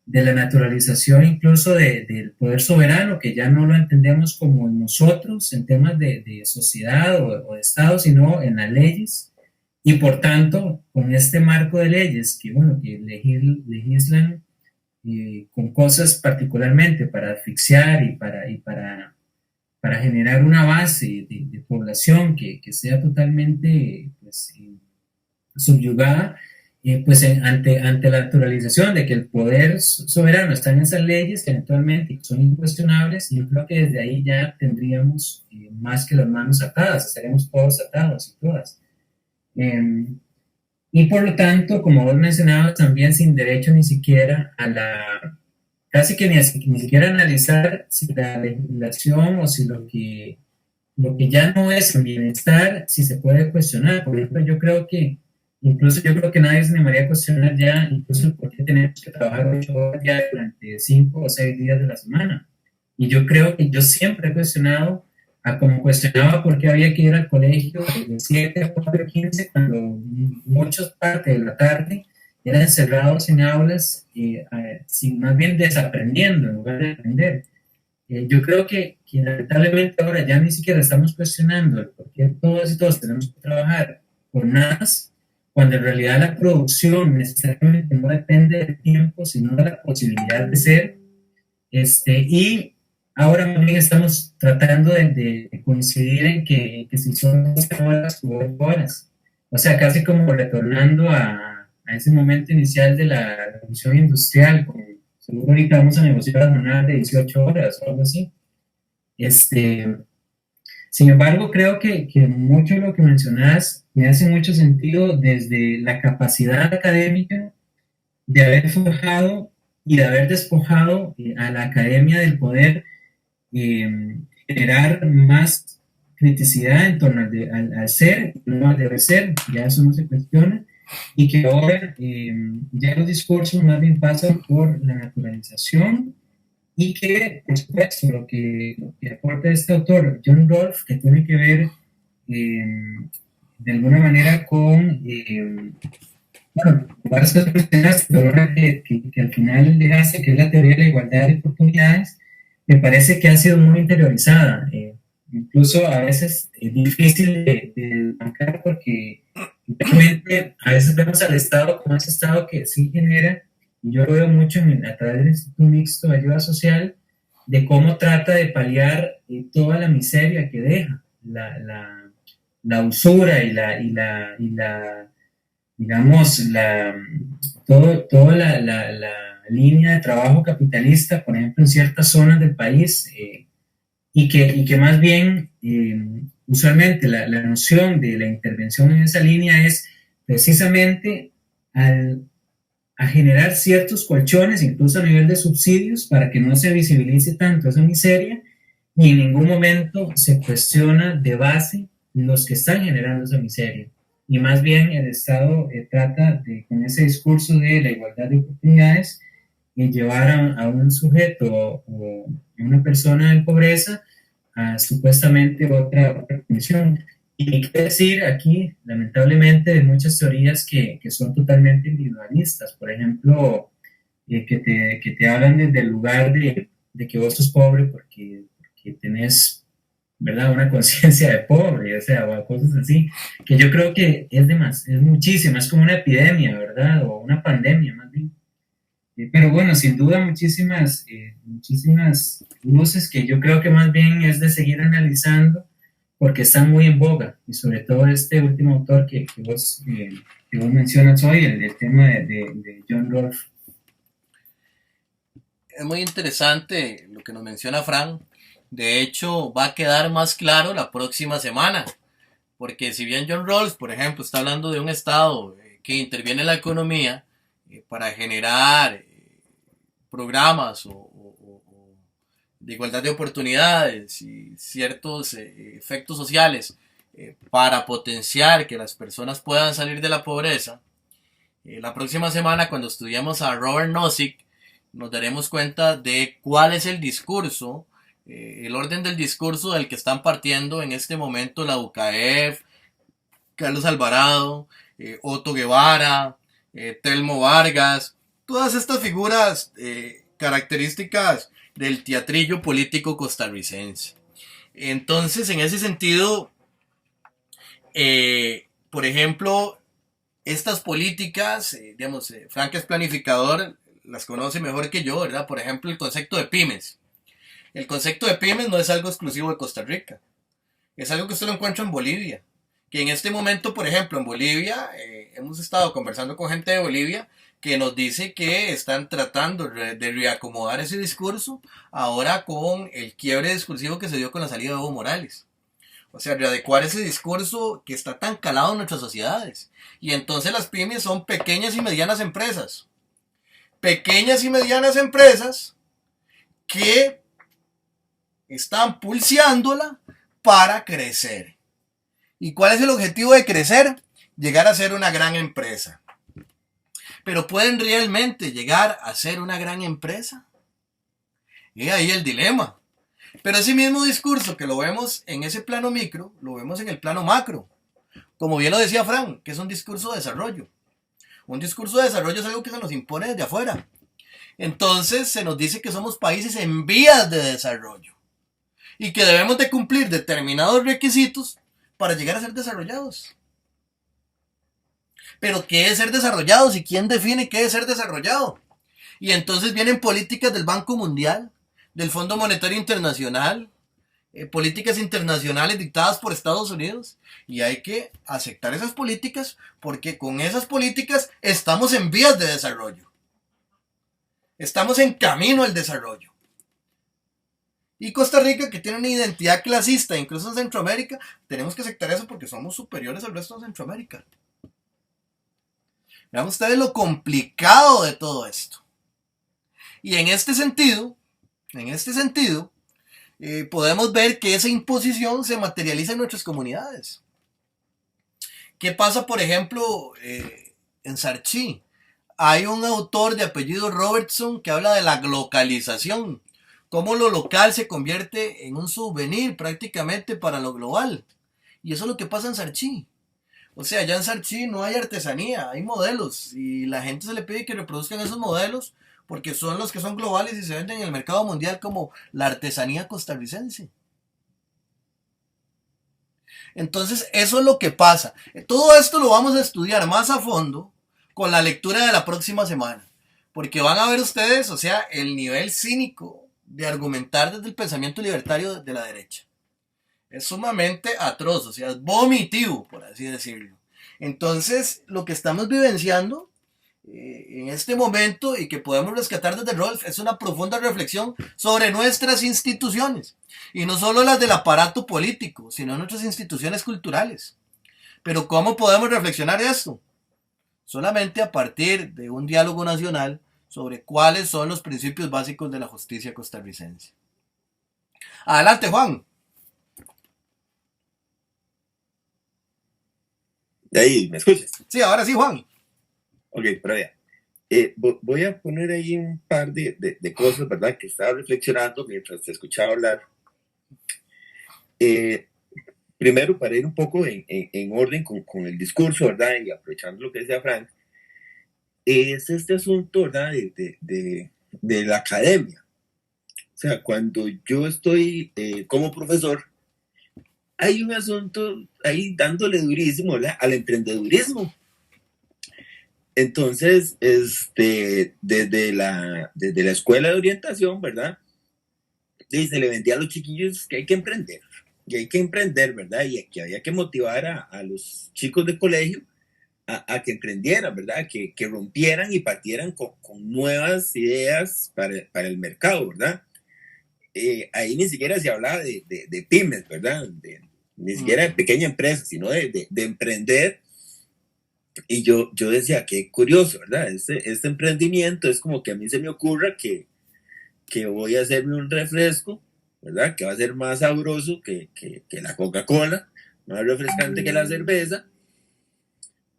de la naturalización incluso del poder soberano, que ya no lo entendemos como en nosotros, en temas de sociedad o de Estado, sino en las leyes. Y por tanto, con este marco de leyes que, bueno, que legislan con cosas particularmente para asfixiar y para generar una base de población que sea totalmente pues, subyugada, pues ante la naturalización de que el poder soberano está en esas leyes que eventualmente son incuestionables, yo creo que desde ahí ya tendríamos más que las manos atadas, estaremos todos atados y todas. Y por lo tanto, como vos mencionabas, también sin derecho ni siquiera a casi que ni siquiera analizar si la legislación o si lo que ya no es en bienestar, si se puede cuestionar. Por ejemplo, incluso yo creo que nadie se animaría a cuestionar ya, incluso por qué tenemos que trabajar 8 horas ya durante 5 o 6 días de la semana. Y yo creo que yo siempre he cuestionado, como cuestionaba por qué había que ir al colegio de 7 a 4:15 cuando muchas partes de la tarde eran encerrados en aulas, sin, más bien desaprendiendo en lugar de aprender. Yo creo que lamentablemente ahora ya ni siquiera estamos cuestionando el por qué todos y todos tenemos que trabajar por nada, cuando en realidad la producción necesariamente no depende del tiempo, sino de la posibilidad de ser. Y ahora más bien estamos tratando de coincidir en que si son 12 horas o 8 horas. O sea, casi como retornando a ese momento inicial de la revolución industrial. Seguro ahorita vamos a negociar las jornadas de 18 horas o algo así. Sin embargo, creo que mucho de lo que mencionas me hace mucho sentido desde la capacidad académica de haber forjado y de haber despojado a la academia del poder generar más criticidad en torno al ser, no al deber ser, ya eso no se cuestiona, y que ahora ya los discursos más bien pasan por la naturalización y que, por supuesto, lo que aporta este autor, John Rolfe, que tiene que ver de alguna manera con, bueno, varias cosas mencionadas, pero una que al final le hace, que es la teoría de la igualdad de oportunidades, me parece que ha sido muy interiorizada. Incluso a veces es difícil de bancar porque realmente a veces vemos al Estado como ese Estado que sí genera, y yo lo veo mucho a través del Instituto Mixto de Ayuda Social, de cómo trata de paliar toda la miseria que deja, la usura y digamos, toda la línea de trabajo capitalista, por ejemplo, en ciertas zonas del país, y que más bien, usualmente, la noción de la intervención en esa línea es precisamente a generar ciertos colchones, incluso a nivel de subsidios, para que no se visibilice tanto esa miseria y en ningún momento se cuestiona de base los que están generando esa miseria. Y más bien el Estado trata de, con ese discurso de la igualdad de oportunidades, llevar a un sujeto o a una persona en pobreza a supuestamente otra condición. Y hay que decir aquí, lamentablemente, de muchas teorías que son totalmente individualistas. Por ejemplo, que te hablan desde el lugar de que vos sos pobre porque tenés, ¿verdad?, una conciencia de pobre, o sea, o cosas así, que yo creo que es muchísimo, es como una epidemia, ¿verdad?, o una pandemia más bien. Pero bueno, sin duda muchísimas luces que yo creo que más bien es de seguir analizando porque están muy en boga, y sobre todo este último autor que vos mencionas hoy, el tema de John Rolfe. Es muy interesante lo que nos menciona Fran. De hecho, va a quedar más claro la próxima semana. Porque si bien John Rawls, por ejemplo, está hablando de un Estado que interviene en la economía para generar programas o de igualdad de oportunidades y ciertos efectos sociales para potenciar que las personas puedan salir de la pobreza, la próxima semana cuando estudiemos a Robert Nozick nos daremos cuenta de cuál es el discurso, el orden del discurso del que están partiendo en este momento la UCAEF, Carlos Alvarado, Otto Guevara, Telmo Vargas, todas estas figuras características del teatrillo político costarricense. Entonces, en ese sentido, por ejemplo, estas políticas, digamos, Frank es planificador, las conoce mejor que yo, ¿verdad? Por ejemplo, el concepto de pymes. El concepto de pymes no es algo exclusivo de Costa Rica, es algo que usted lo encuentra en Bolivia. Que en este momento, por ejemplo, en Bolivia, hemos estado conversando con gente de Bolivia que nos dice que están tratando de reacomodar ese discurso ahora con el quiebre discursivo que se dio con la salida de Evo Morales. O sea, readecuar ese discurso que está tan calado en nuestras sociedades. Y entonces las pymes son pequeñas y medianas empresas. Pequeñas y medianas empresas que están pulseándola para crecer. ¿Y cuál es el objetivo de crecer? Llegar a ser una gran empresa. Pero ¿pueden realmente llegar a ser una gran empresa? Y ahí el dilema. Pero ese mismo discurso que lo vemos en ese plano micro, lo vemos en el plano macro. Como bien lo decía Fran, que es un discurso de desarrollo. Un discurso de desarrollo es algo que se nos impone desde afuera. Entonces se nos dice que somos países en vías de desarrollo y que debemos de cumplir determinados requisitos para llegar a ser desarrollados. Pero ¿qué es ser desarrollados? ¿Y quién define qué es ser desarrollado? Y entonces vienen políticas del Banco Mundial, del Fondo Monetario Internacional, políticas internacionales dictadas por Estados Unidos, y hay que aceptar esas políticas porque con esas políticas estamos en vías de desarrollo. Estamos en camino al desarrollo. Y Costa Rica, que tiene una identidad clasista, incluso en Centroamérica, tenemos que aceptar eso porque somos superiores al resto de Centroamérica. Vean ustedes lo complicado de todo esto. Y en este sentido, podemos ver que esa imposición se materializa en nuestras comunidades. ¿Qué pasa, por ejemplo, en Sarchí? Hay un autor de apellido Robertson que habla de la localización. Cómo lo local se convierte en un souvenir prácticamente para lo global. Y eso es lo que pasa en Sarchí. O sea, allá en Sarchí no hay artesanía, hay modelos. Y la gente se le pide que reproduzcan esos modelos porque son los que son globales y se venden en el mercado mundial como la artesanía costarricense. Entonces, eso es lo que pasa. Todo esto lo vamos a estudiar más a fondo con la lectura de la próxima semana. Porque van a ver ustedes, o sea, el nivel cínico de argumentar desde el pensamiento libertario de la derecha. Es sumamente atroz, o sea, es vomitivo, por así decirlo. Entonces, lo que estamos vivenciando en este momento y que podemos rescatar desde Rolf es una profunda reflexión sobre nuestras instituciones, y no solo las del aparato político, sino nuestras instituciones culturales. Pero ¿cómo podemos reflexionar esto? Solamente a partir de un diálogo nacional sobre cuáles son los principios básicos de la justicia costarricense. Adelante, Juan. De ahí, ¿me escuchas? Sí, ahora sí, Juan. Ok, pero ya. Voy a poner ahí un par de cosas, ¿verdad? Que estaba reflexionando mientras te escuchaba hablar. Primero, para ir un poco en orden con el discurso, ¿verdad? Y aprovechando lo que decía Frank, es este asunto, ¿verdad? De la academia. O sea, cuando yo estoy como profesor, hay un asunto ahí dándole durísimo, ¿verdad? Al emprendedurismo. Entonces, desde la escuela de orientación, ¿verdad? Y se le vendía a los chiquillos que hay que emprender, ¿verdad? Y que había que motivar a los chicos de colegio a que emprendieran, ¿verdad? Que rompieran y partieran con nuevas ideas para el mercado, ¿verdad? Ahí ni siquiera se hablaba de pymes, ¿verdad? Ni siquiera de pequeña empresa, sino de emprender. Y yo decía, qué curioso, ¿verdad? Este emprendimiento es como que a mí se me ocurra que voy a hacerme un refresco, ¿verdad? Que va a ser más sabroso que la Coca-Cola, más refrescante que la cerveza,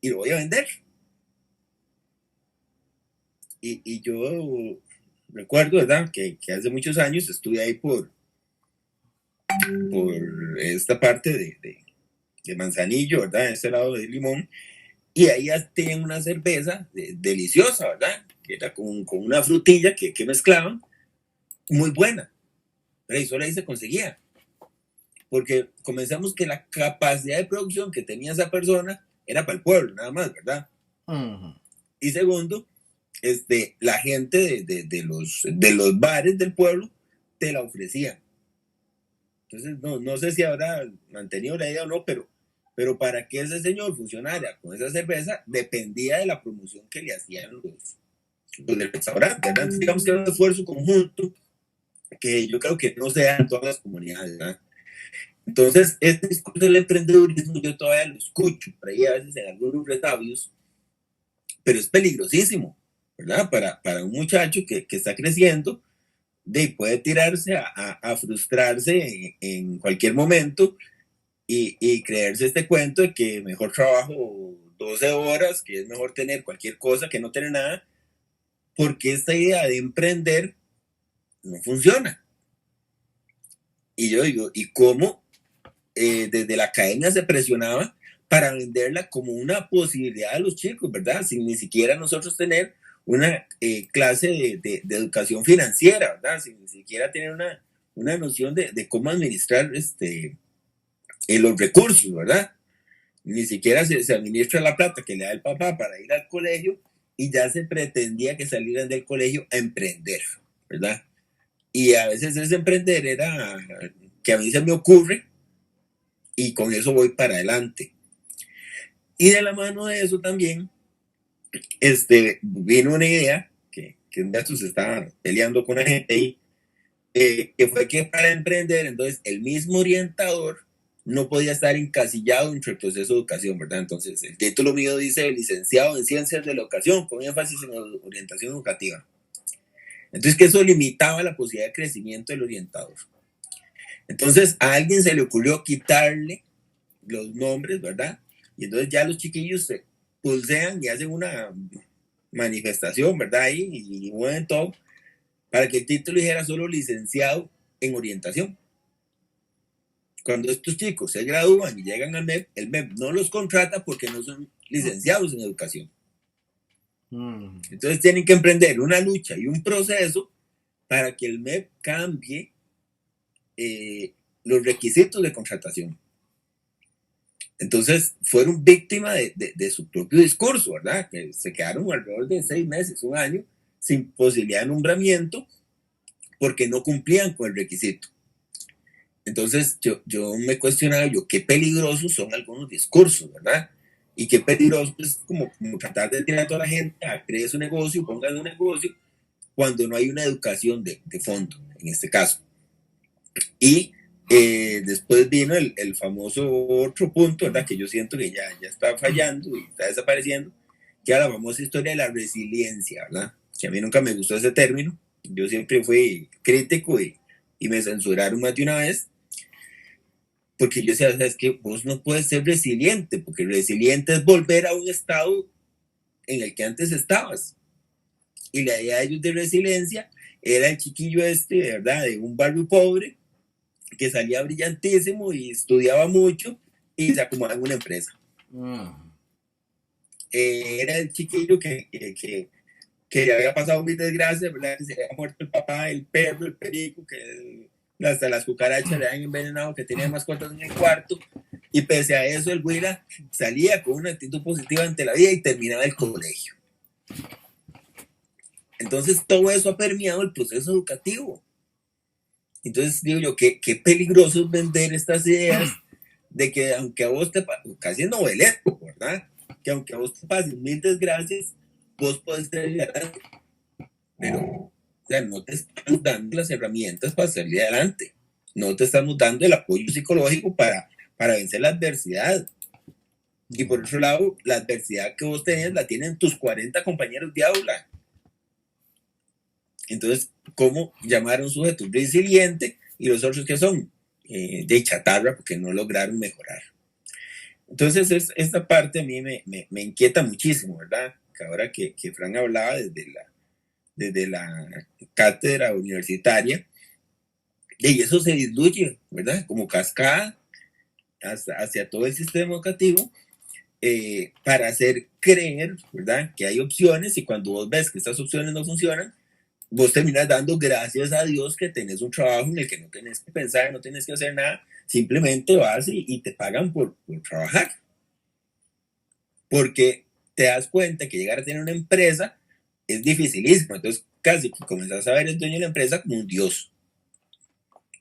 y lo voy a vender. Y yo recuerdo, ¿verdad? Que hace muchos años estuve ahí por esta parte de Manzanillo, ¿verdad? En este lado de Limón. Y ahí tenían una cerveza deliciosa, ¿verdad? Que era con una frutilla que mezclaban, muy buena. Pero eso ahí se conseguía. Porque comenzamos que la capacidad de producción que tenía esa persona era para el pueblo, nada más, ¿verdad? Uh-huh. Y segundo, la gente de los bares del pueblo te la ofrecía. Entonces, no sé si habrá mantenido la idea o no, pero para que ese señor funcionara con esa cerveza dependía de la promoción que le hacían los del restaurante, ¿verdad? Entonces, digamos que era un esfuerzo conjunto que yo creo que no se da en todas las comunidades, ¿verdad? Entonces, este discurso del emprendedurismo yo todavía lo escucho por ahí a veces en algunos resabios, pero es peligrosísimo, ¿verdad? Para un muchacho que está creciendo, puede tirarse a frustrarse en cualquier momento y creerse este cuento de que mejor trabajo 12 horas, que es mejor tener cualquier cosa que no tener nada, porque esta idea de emprender no funciona. Y yo digo, ¿y cómo desde la academia se presionaba para venderla como una posibilidad a los chicos, ¿verdad? Sin ni siquiera nosotros tener una clase de educación financiera, ¿verdad? Sin ni siquiera tener una noción de cómo administrar los recursos, ¿verdad? Ni siquiera se administra la plata que le da el papá para ir al colegio y ya se pretendía que salieran del colegio a emprender, ¿verdad? Y a veces ese emprender era que a mí se me ocurre y con eso voy para adelante. Y de la mano de eso también vino una idea que un día se estaba peleando con la gente ahí, que fue que para emprender, entonces el mismo orientador no podía estar encasillado entre el proceso de educación, ¿verdad? Entonces el título mío dice licenciado en ciencias de la educación con énfasis en orientación educativa. Entonces que eso limitaba la posibilidad de crecimiento del orientador. Entonces a alguien se le ocurrió quitarle los nombres, ¿verdad? Y entonces ya los chiquillos se pulsean y hacen una manifestación, ¿verdad? Ahí y mueven todo para que el título dijera solo licenciado en orientación. Cuando estos chicos se gradúan y llegan al MEP, el MEP no los contrata porque no son licenciados en educación. Entonces tienen que emprender una lucha y un proceso para que el MEP cambie los requisitos de contratación. Entonces fueron víctimas de su propio discurso, ¿verdad? Que se quedaron alrededor de 6 meses, un año, sin posibilidad de nombramiento porque no cumplían con el requisito. Entonces yo me cuestionaba, qué peligrosos son algunos discursos, ¿verdad? Y qué peligroso es como tratar de tirar a toda la gente a creer su negocio, pongan un negocio, cuando no hay una educación de fondo, en este caso. Y después vino el famoso otro punto, ¿verdad? Que yo siento que ya está fallando y está desapareciendo, que era la famosa historia de la resiliencia, ¿verdad? Que a mí nunca me gustó ese término. Yo siempre fui crítico y me censuraron más de una vez, porque yo decía, es que vos no puedes ser resiliente, porque resiliente es volver a un estado en el que antes estabas. Y la idea de ellos de resiliencia era el chiquillo ¿verdad? De un barrio pobre, que salía brillantísimo y estudiaba mucho y se acomodaba en una empresa. Era el chiquillo que había pasado mil desgracias, ¿verdad? Que se había muerto el papá, el perro, el perico, que hasta las cucarachas le habían envenenado, que tenía mascotas en el cuarto. Y pese a eso, el güira salía con una actitud positiva ante la vida y terminaba el colegio. Entonces, todo eso ha permeado el proceso educativo. Entonces, digo yo, qué peligroso es vender estas ideas de que aunque a vos te pase, casi novelesco, ¿verdad? Que aunque a vos te pasen mil desgracias, vos podés salir adelante. Pero, o sea, no te estamos dando las herramientas para salir adelante. No te estamos dando el apoyo psicológico para vencer la adversidad. Y por otro lado, la adversidad que vos tenés la tienen tus 40 compañeros de aula. Entonces, ¿cómo llamar a un sujeto resiliente y los otros que son de chatarra porque no lograron mejorar? Entonces, esta parte a mí me inquieta muchísimo, ¿verdad? Que ahora que Fran hablaba desde la cátedra universitaria, y eso se diluye, ¿verdad? Como cascada hacia todo el sistema educativo, para hacer creer, ¿verdad? Que hay opciones, y cuando vos ves que estas opciones no funcionan, vos terminas dando gracias a Dios que tenés un trabajo en el que no tenés que pensar, no tenés que hacer nada, simplemente vas y te pagan por trabajar. Porque te das cuenta que llegar a tener una empresa es dificilísimo, entonces casi que comenzás a ver el dueño de la empresa como un dios.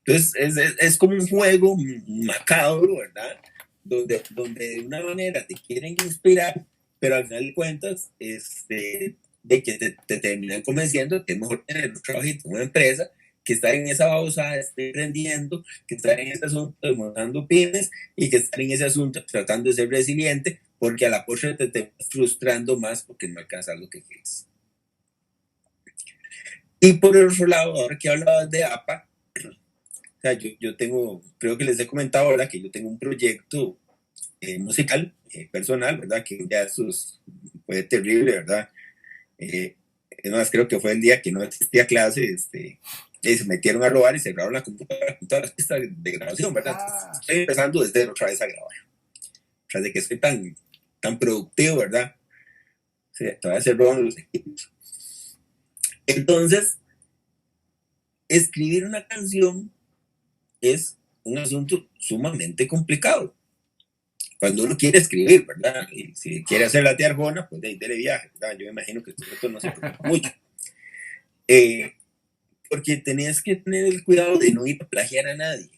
Entonces es como un juego macabro, ¿verdad? Donde de una manera te quieren inspirar, pero al final de cuentas, de que te terminan convenciendo que es mejor tener un trabajito en una empresa que estar en esa babosada, emprendiendo, que estar en ese asunto de montando pymes y que estar en ese asunto tratando de ser resiliente, porque a la postre te vas frustrando más porque no alcanzas lo que quieres. Y por el otro lado, ahora que hablabas de APA, o sea, yo tengo, creo que les he comentado ahora que yo tengo un proyecto musical, personal, ¿verdad? Que ya eso fue terrible, ¿verdad? Es más, creo que fue el día que no existía clase, se metieron a robar y cerraron la computadora con todas las pistas de grabación, ¿verdad? Estoy empezando desde otra vez a grabar. Tras de que soy tan productivo, ¿verdad? Todavía se roban los equipos. Entonces, escribir una canción es un asunto sumamente complicado. Cuando uno quiere escribir, ¿verdad? Y si quiere hacer la tía Arjona, pues dele viaje, ¿verdad? Yo me imagino que esto no se preocupa mucho. Porque tenés que tener el cuidado de no ir a plagiar a nadie.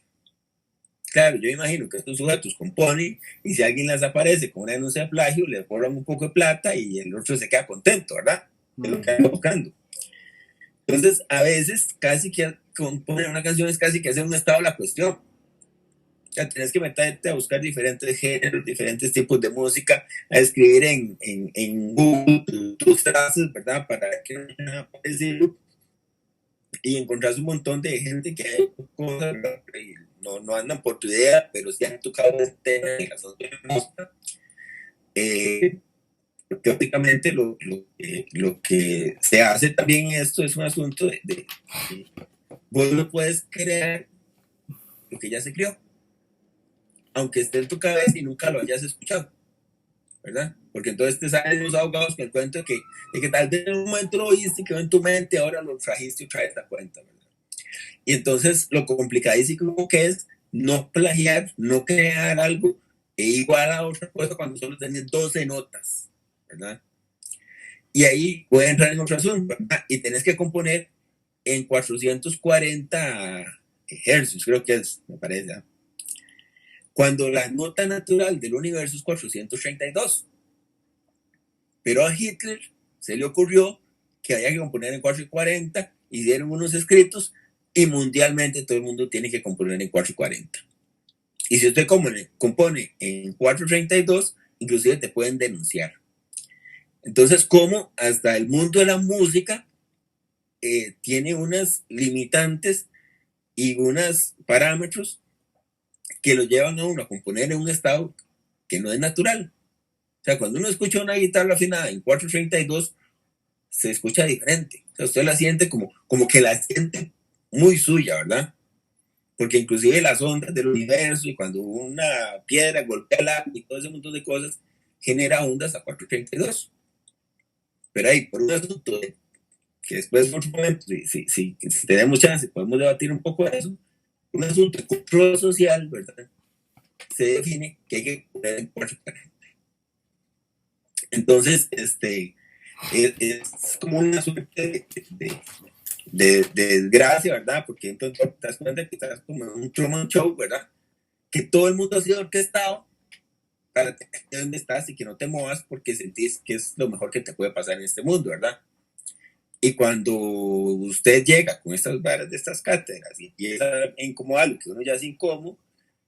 Claro, yo imagino que estos sujetos componen y si alguien les aparece con una denuncia de plagio, le cobran un poco de plata y el otro se queda contento, ¿verdad? Es lo que anda buscando. Entonces, a veces, casi que componer una canción es casi que hacer un estado de la cuestión. O sea, tienes que meterte a buscar diferentes géneros, diferentes tipos de música, a escribir en Google tus frases, ¿verdad? Para que decirlo. Y encontrás un montón de gente que hay cosas, ¿verdad? No andan por tu idea, pero sí han tocado el tema en las otras músicas. Teóricamente lo que se hace también esto es un asunto de vos no puedes crear lo que ya se creó, aunque esté en tu cabeza y nunca lo hayas escuchado, ¿verdad? Porque entonces te salen los abogados que el cuento de que tal vez en un momento lo oíste y quedó en tu mente, ahora lo trajiste otra vez a cuenta, ¿verdad? Y entonces lo complicadísimo que es no plagiar, no crear algo igual a otra cosa cuando solo tenés 12 notas, ¿verdad? Y ahí puede entrar en otro asunto, ¿verdad? Y tenés que componer en 440 hercios, creo que es, me parece, ¿eh? cuando la nota natural del universo es 432. Pero a Hitler se le ocurrió que había que componer en 440, hicieron unos escritos y mundialmente todo el mundo tiene que componer en 440. Y si usted compone en 432, inclusive te pueden denunciar. Entonces, como hasta el mundo de la música tiene unas limitantes y unos parámetros que lo llevan a uno a componer en un estado que no es natural. O sea, cuando uno escucha una guitarra afinada en 432, se escucha diferente. O sea, usted la siente como que la siente muy suya, ¿verdad? Porque inclusive las ondas del universo y cuando una piedra golpea el agua y todo ese montón de cosas, genera ondas a 432. Pero ahí, por un asunto que después, por supuesto, si tenemos chance, podemos debatir un poco de eso, un asunto de control social, ¿verdad? Se define que hay que poner en 440. Entonces, es como una suerte de desgracia, ¿verdad? Porque entonces te das cuenta que estás como en un Truman Show, ¿verdad? Que todo el mundo ha sido orquestado para que estés donde estás y que no te muevas porque sentís que es lo mejor que te puede pasar en este mundo, ¿verdad? Y cuando usted llega con estas varas de estas cátedras y empieza a incomodar lo que uno ya es incómodo,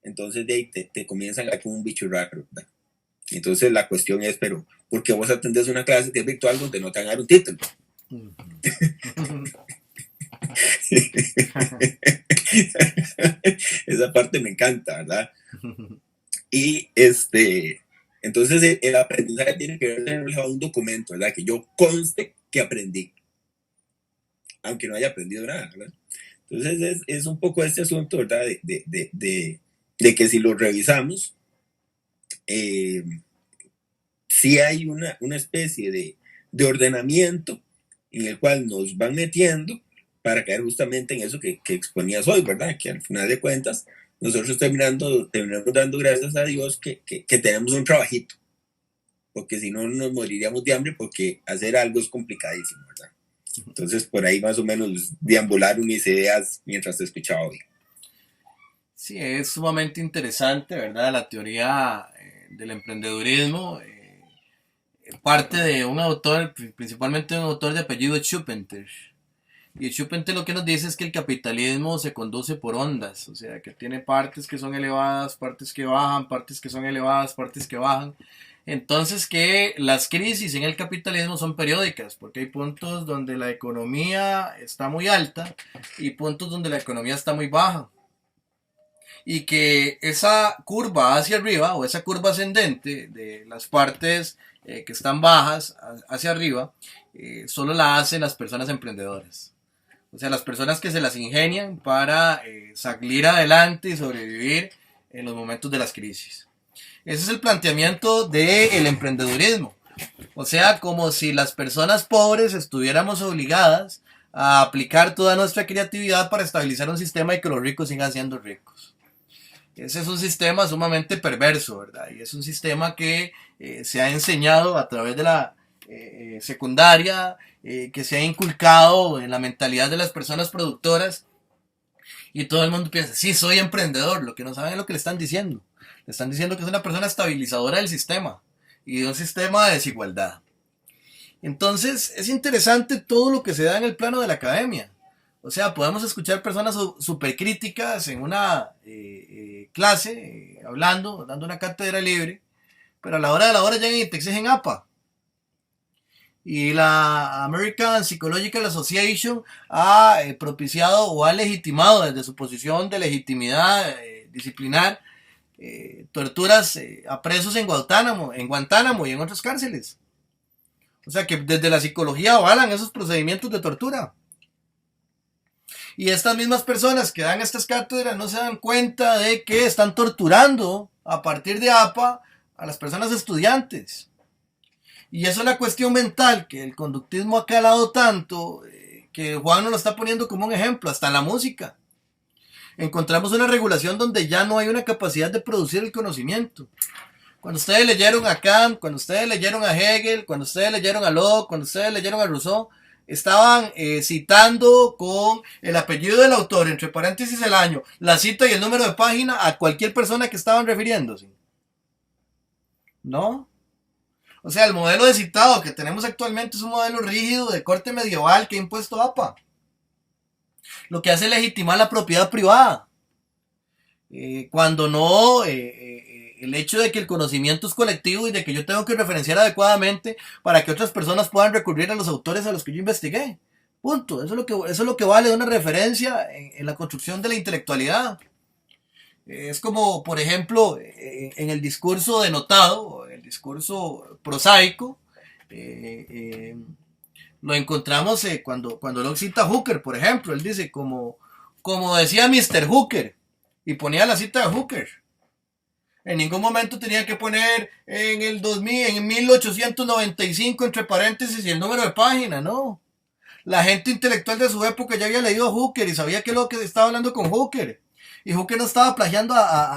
entonces de ahí te comienzan a ver como un bicho raro, ¿verdad? Entonces la cuestión es, pero ¿por qué vos atendés una clase que es virtual donde no te van a dar un título? Esa parte me encanta, ¿verdad? Y entonces el aprendizaje tiene que ver reflejado un documento, ¿verdad? Que yo conste que aprendí, aunque no haya aprendido nada, ¿verdad? Entonces es un poco este asunto, ¿verdad? De que si lo revisamos, sí hay una especie de ordenamiento en el cual nos van metiendo para caer justamente en eso que exponías hoy, ¿verdad? Que al final de cuentas nosotros terminamos dando gracias a Dios que tenemos un trabajito, porque si no nos moriríamos de hambre porque hacer algo es complicadísimo, ¿verdad? Entonces por ahí más o menos deambularon mis ideas mientras te escuchaba hoy. Sí, es sumamente interesante, ¿verdad? La teoría del emprendedurismo parte de un autor, principalmente un autor de apellido Schumpeter. Y Schumpeter lo que nos dice es que el capitalismo se conduce por ondas, o sea, que tiene partes que son elevadas, partes que bajan, partes que son elevadas, partes que bajan. Entonces que las crisis en el capitalismo son periódicas, porque hay puntos donde la economía está muy alta y puntos donde la economía está muy baja. Y que esa curva hacia arriba o esa curva ascendente de las partes que están bajas hacia arriba solo la hacen las personas emprendedoras. O sea, las personas que se las ingenian para salir adelante y sobrevivir en los momentos de las crisis. Ese es el planteamiento del emprendedurismo. O sea, como si las personas pobres estuviéramos obligadas a aplicar toda nuestra creatividad para estabilizar un sistema y que los ricos sigan siendo ricos. Ese es un sistema sumamente perverso, ¿verdad? Y es un sistema que se ha enseñado a través de la secundaria, que se ha inculcado en la mentalidad de las personas productoras y todo el mundo piensa, sí, soy emprendedor, lo que no saben es lo que le están diciendo. Le están diciendo que es una persona estabilizadora del sistema y de un sistema de desigualdad. Entonces, es interesante todo lo que se da en el plano de la academia. O sea, podemos escuchar personas súper críticas en una clase, hablando, dando una cátedra libre, pero a la hora de la hora llegan y te exigen APA. Y la American Psychological Association ha propiciado o ha legitimado desde su posición de legitimidad disciplinar torturas a presos en Guantánamo y en otras cárceles. O sea que desde la psicología avalan esos procedimientos de tortura. Y estas mismas personas que dan estas cátedras no se dan cuenta de que están torturando a partir de APA a las personas estudiantes. Y eso es la cuestión mental, que el conductismo ha calado tanto, que Juan nos lo está poniendo como un ejemplo, hasta en la música. Encontramos una regulación donde ya no hay una capacidad de producir el conocimiento. Cuando ustedes leyeron a Kant, cuando ustedes leyeron a Hegel, cuando ustedes leyeron a Locke, cuando ustedes leyeron a Rousseau, estaban citando con el apellido del autor, entre paréntesis el año, la cita y el número de página a cualquier persona que estaban refiriéndose. ¿No? O sea, el modelo de citado que tenemos actualmente es un modelo rígido de corte medieval que ha impuesto APA. Lo que hace legitimar la propiedad privada. Cuando no, el hecho de que el conocimiento es colectivo y de que yo tengo que referenciar adecuadamente para que otras personas puedan recurrir a los autores a los que yo investigué. Punto. Eso es lo que vale una referencia en la construcción de la intelectualidad. Es como, por ejemplo, en el discurso denotado, el discurso prosaico, lo encontramos cuando Locke cita a Hooker, por ejemplo. Él dice, como decía Mr. Hooker, y ponía la cita de Hooker. En ningún momento tenía que poner en el 2000, en 1895 entre paréntesis y el número de página, no. La gente intelectual de su época ya había leído a Hooker y sabía que es lo que estaba hablando con Hooker. Y Hooker no estaba plagiando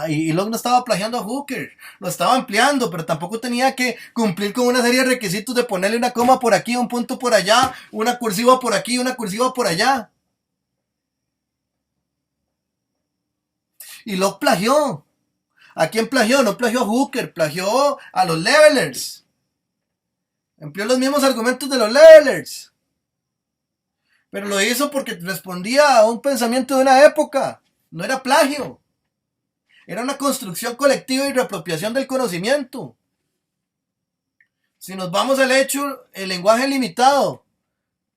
y Locke no estaba plagiando a Hooker. Lo estaba ampliando, pero tampoco tenía que cumplir con una serie de requisitos de ponerle una coma por aquí, un punto por allá, una cursiva por aquí, una cursiva por allá. Y Locke plagió. ¿A quién plagió? No plagió a Hooker, plagió a los levelers. Empleó los mismos argumentos de los levelers. Pero lo hizo porque respondía a un pensamiento de una época. No era plagio. Era una construcción colectiva y reapropiación del conocimiento. Si nos vamos al hecho, el lenguaje es limitado.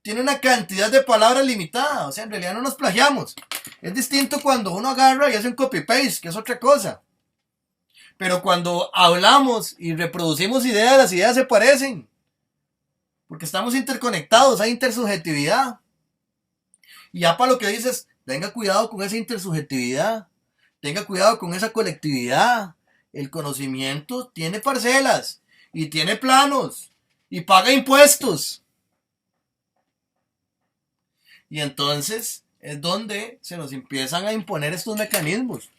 Tiene una cantidad de palabras limitada. O sea, en realidad no nos plagiamos. Es distinto cuando uno agarra y hace un copy-paste, que es otra cosa. Pero cuando hablamos y reproducimos ideas, las ideas se parecen. Porque estamos interconectados, hay intersubjetividad. Y APA lo que dice es, tenga cuidado con esa intersubjetividad. Tenga cuidado con esa colectividad. El conocimiento tiene parcelas y tiene planos y paga impuestos. Y entonces es donde se nos empiezan a imponer estos mecanismos,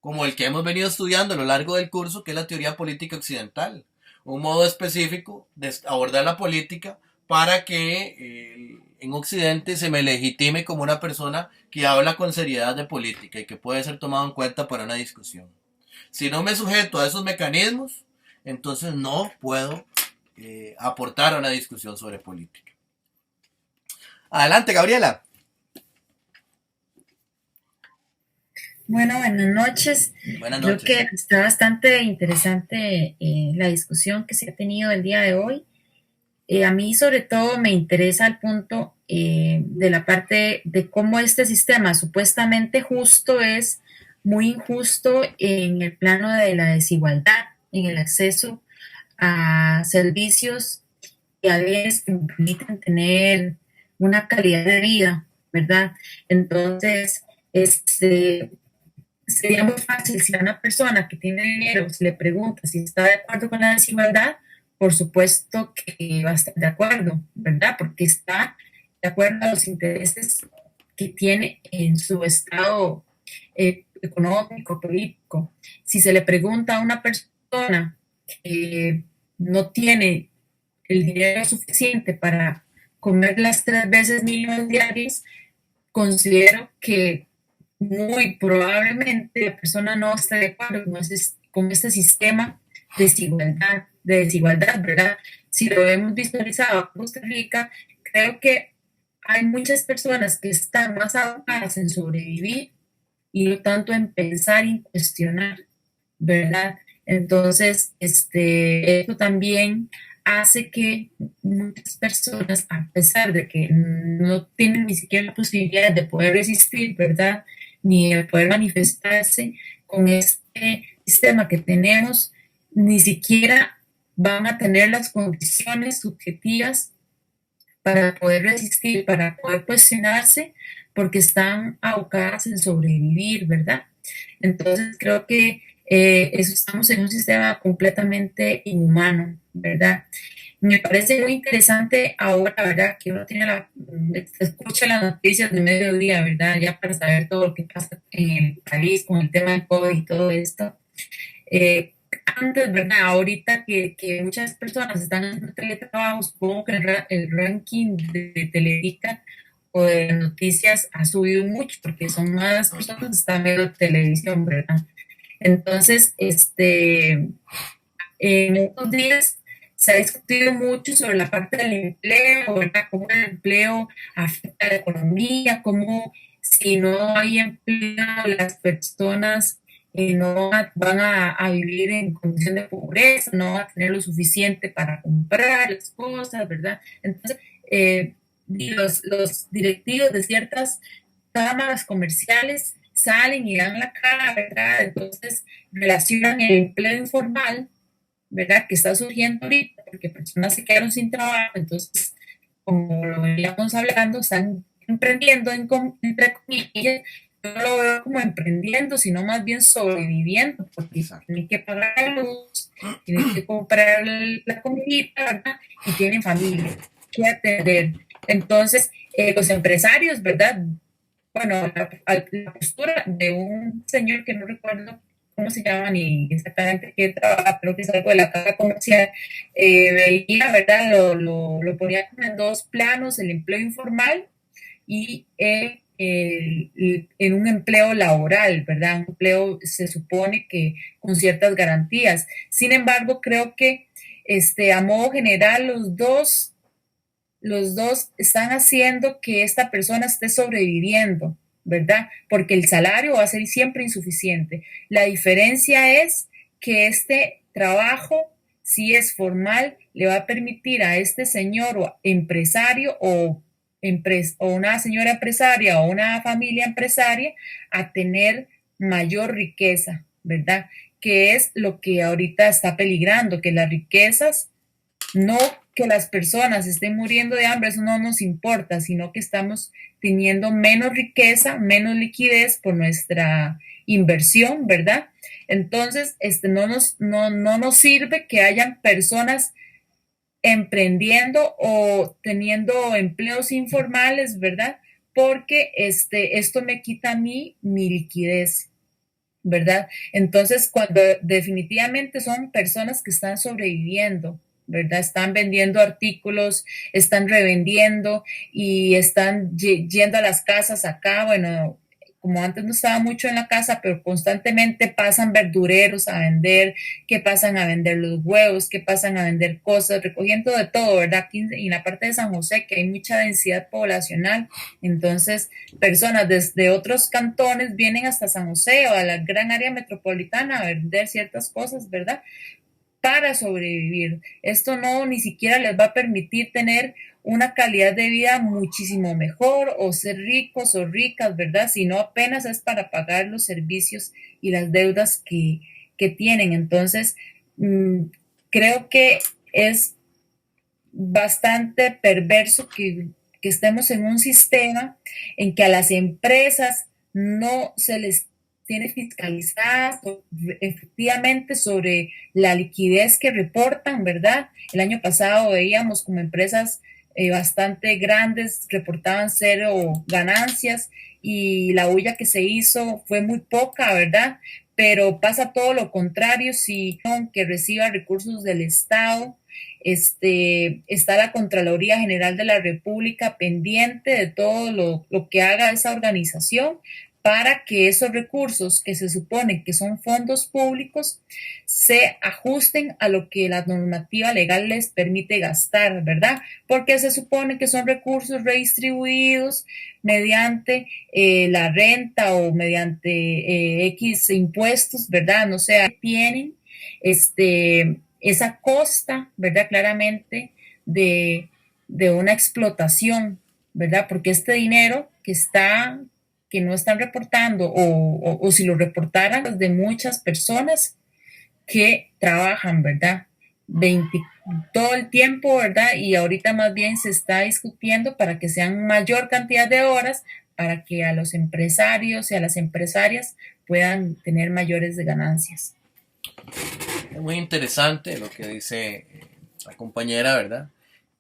como el que hemos venido estudiando a lo largo del curso, que es la teoría política occidental. Un modo específico de abordar la política para que en Occidente se me legitime como una persona que habla con seriedad de política y que puede ser tomado en cuenta para una discusión. Si no me sujeto a esos mecanismos, entonces no puedo aportar a una discusión sobre política. Adelante, Gabriela. Bueno, buenas noches. Buenas noches. Creo que está bastante interesante la discusión que se ha tenido el día de hoy. A mí sobre todo me interesa el punto de la parte de cómo este sistema supuestamente justo es muy injusto en el plano de la desigualdad, en el acceso a servicios y a bienes que me permiten tener una calidad de vida, ¿verdad? Entonces, sería muy fácil si a una persona que tiene dinero se le pregunta si está de acuerdo con la desigualdad, por supuesto que va a estar de acuerdo, ¿verdad? Porque está de acuerdo a los intereses que tiene en su estado económico, político. Si se le pregunta a una persona que no tiene el dinero suficiente para comer las 3 veces mínimas diarias, considero que muy probablemente la persona no esté de acuerdo con este sistema de desigualdad, ¿verdad? Si lo hemos visualizado en Costa Rica, creo que hay muchas personas que están más abocadas en sobrevivir y no tanto en pensar y cuestionar, ¿verdad? Entonces, esto también hace que muchas personas, a pesar de que no tienen ni siquiera la posibilidad de poder resistir, ¿verdad?, ni de poder manifestarse con este sistema que tenemos, ni siquiera van a tener las condiciones subjetivas para poder resistir, para poder cuestionarse, porque están abocadas en sobrevivir, ¿verdad? Entonces creo que estamos en un sistema completamente inhumano, ¿verdad? Me parece muy interesante ahora, ¿verdad? Que uno escucha las noticias de mediodía, ¿verdad? Ya para saber todo lo que pasa en el país con el tema del COVID y todo esto. antes, ¿verdad? Ahorita que muchas personas están en teletrabajo, supongo que el ranking de Teletica o de noticias ha subido mucho porque son más personas que están viendo televisión, ¿verdad? Entonces, en estos días se ha discutido mucho sobre la parte del empleo, ¿verdad? Cómo el empleo afecta a la economía, cómo si no hay empleo, las personas no van a vivir en condición de pobreza, no van a tener lo suficiente para comprar las cosas, ¿verdad? Entonces, los directivos de ciertas cámaras comerciales salen y dan la cara, ¿verdad? Entonces, relacionan el empleo informal, ¿verdad? Que está surgiendo ahorita, porque personas se quedaron sin trabajo, entonces, como lo veníamos hablando, están emprendiendo, entre comillas. Yo no lo veo como emprendiendo, sino más bien sobreviviendo, porque tienen que pagar la luz, tienen que comprar la comidita, ¿verdad? Y tienen familia que atender. Entonces, los empresarios, ¿verdad? Bueno, la postura de un señor que no recuerdo cómo se llama ni exactamente qué trabaja, pero que es algo de la caja comercial, veía, ¿verdad? Lo ponía como en dos planos, el empleo informal y en un empleo laboral, ¿verdad? Un empleo se supone que con ciertas garantías. Sin embargo, creo que a modo general los dos están haciendo que esta persona esté sobreviviendo, ¿verdad? Porque el salario va a ser siempre insuficiente. La diferencia es que este trabajo, si es formal, le va a permitir a este señor o empresario o una señora empresaria o una familia empresaria a tener mayor riqueza, ¿verdad? Que es lo que ahorita está peligrando, que las riquezas, no que las personas estén muriendo de hambre, eso no nos importa, sino que estamos teniendo menos riqueza, menos liquidez por nuestra inversión, ¿verdad? Entonces, no nos sirve que hayan personas emprendiendo o teniendo empleos informales, ¿verdad? Porque esto me quita a mí mi liquidez, ¿verdad? Entonces, cuando definitivamente son personas que están sobreviviendo, ¿verdad? Están vendiendo artículos, están revendiendo y están yendo a las casas acá, bueno, como antes no estaba mucho en la casa, pero constantemente pasan verdureros a vender, que pasan a vender los huevos, que pasan a vender cosas, recogiendo de todo, ¿verdad? Aquí en la parte de San José, que hay mucha densidad poblacional, entonces personas desde otros cantones vienen hasta San José o a la gran área metropolitana a vender ciertas cosas, ¿verdad? Para sobrevivir. Esto no ni siquiera les va a permitir tener una calidad de vida muchísimo mejor o ser ricos o ricas, ¿verdad? Sino apenas es para pagar los servicios y las deudas que tienen. Entonces, creo que es bastante perverso que estemos en un sistema en que a las empresas no se les tiene fiscalizadas efectivamente sobre la liquidez que reportan, ¿verdad? El año pasado veíamos como empresas bastante grandes reportaban cero ganancias y la huella que se hizo fue muy poca, ¿verdad? Pero pasa todo lo contrario si que reciba recursos del Estado. Está la Contraloría General de la República pendiente de todo lo que haga esa organización para que esos recursos que se supone que son fondos públicos se ajusten a lo que la normativa legal les permite gastar, ¿verdad? Porque se supone que son recursos redistribuidos mediante la renta o mediante X impuestos, ¿verdad? No sé, tienen esa costa, ¿verdad? Claramente de una explotación, ¿verdad? Porque este dinero que no están reportando o si lo reportaran de muchas personas que trabajan, ¿verdad? Todo el tiempo, ¿verdad? Y ahorita más bien se está discutiendo para que sean mayor cantidad de horas para que a los empresarios y a las empresarias puedan tener mayores ganancias. Es muy interesante lo que dice la compañera, ¿verdad?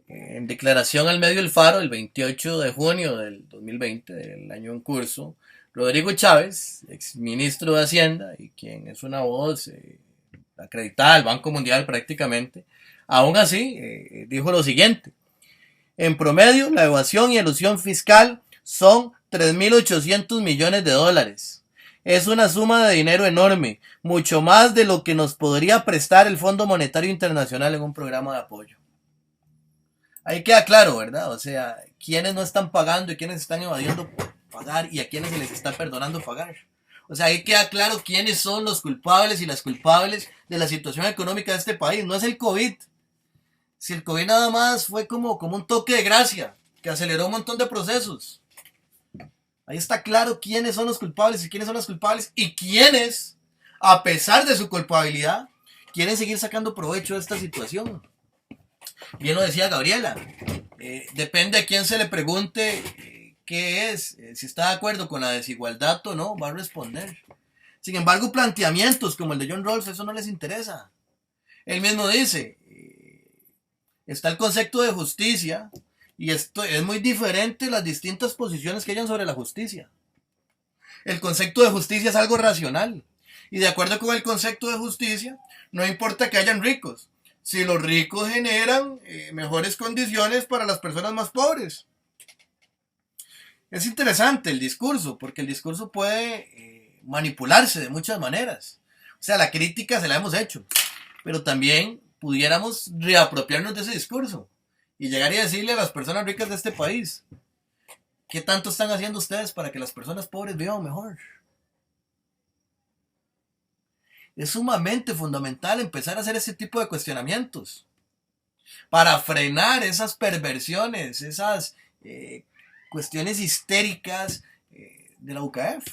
En declaración al medio El Faro, el 28 de junio del 2020, del año en curso, Rodrigo Chávez, exministro de Hacienda y quien es una voz acreditada del Banco Mundial prácticamente, aún así dijo lo siguiente: en promedio, la evasión y elusión fiscal son 3.800 millones de dólares. Es una suma de dinero enorme, mucho más de lo que nos podría prestar el Fondo Monetario Internacional en un programa de apoyo. Ahí queda claro, ¿verdad? O sea, quiénes no están pagando y quiénes están evadiendo pagar y a quiénes se les está perdonando pagar. O sea, ahí queda claro quiénes son los culpables y las culpables de la situación económica de este país. No es el COVID. Si el COVID nada más fue como un toque de gracia que aceleró un montón de procesos. Ahí está claro quiénes son los culpables y quiénes son las culpables y quiénes, a pesar de su culpabilidad, quieren seguir sacando provecho de esta situación. Bien lo decía Gabriela, depende a quién se le pregunte qué es, si está de acuerdo con la desigualdad o no, va a responder. Sin embargo, planteamientos como el de John Rawls, eso no les interesa. Él mismo dice, está el concepto de justicia y esto es muy diferente las distintas posiciones que hayan sobre la justicia. El concepto de justicia es algo racional y de acuerdo con el concepto de justicia, no importa que hayan ricos, si los ricos generan mejores condiciones para las personas más pobres. Es interesante el discurso, porque el discurso puede manipularse de muchas maneras. O sea, la crítica se la hemos hecho, pero también pudiéramos reapropiarnos de ese discurso y llegar y decirle a las personas ricas de este país, ¿qué tanto están haciendo ustedes para que las personas pobres vivan mejor? Es sumamente fundamental empezar a hacer ese tipo de cuestionamientos para frenar esas perversiones, esas cuestiones histéricas de la UCAF.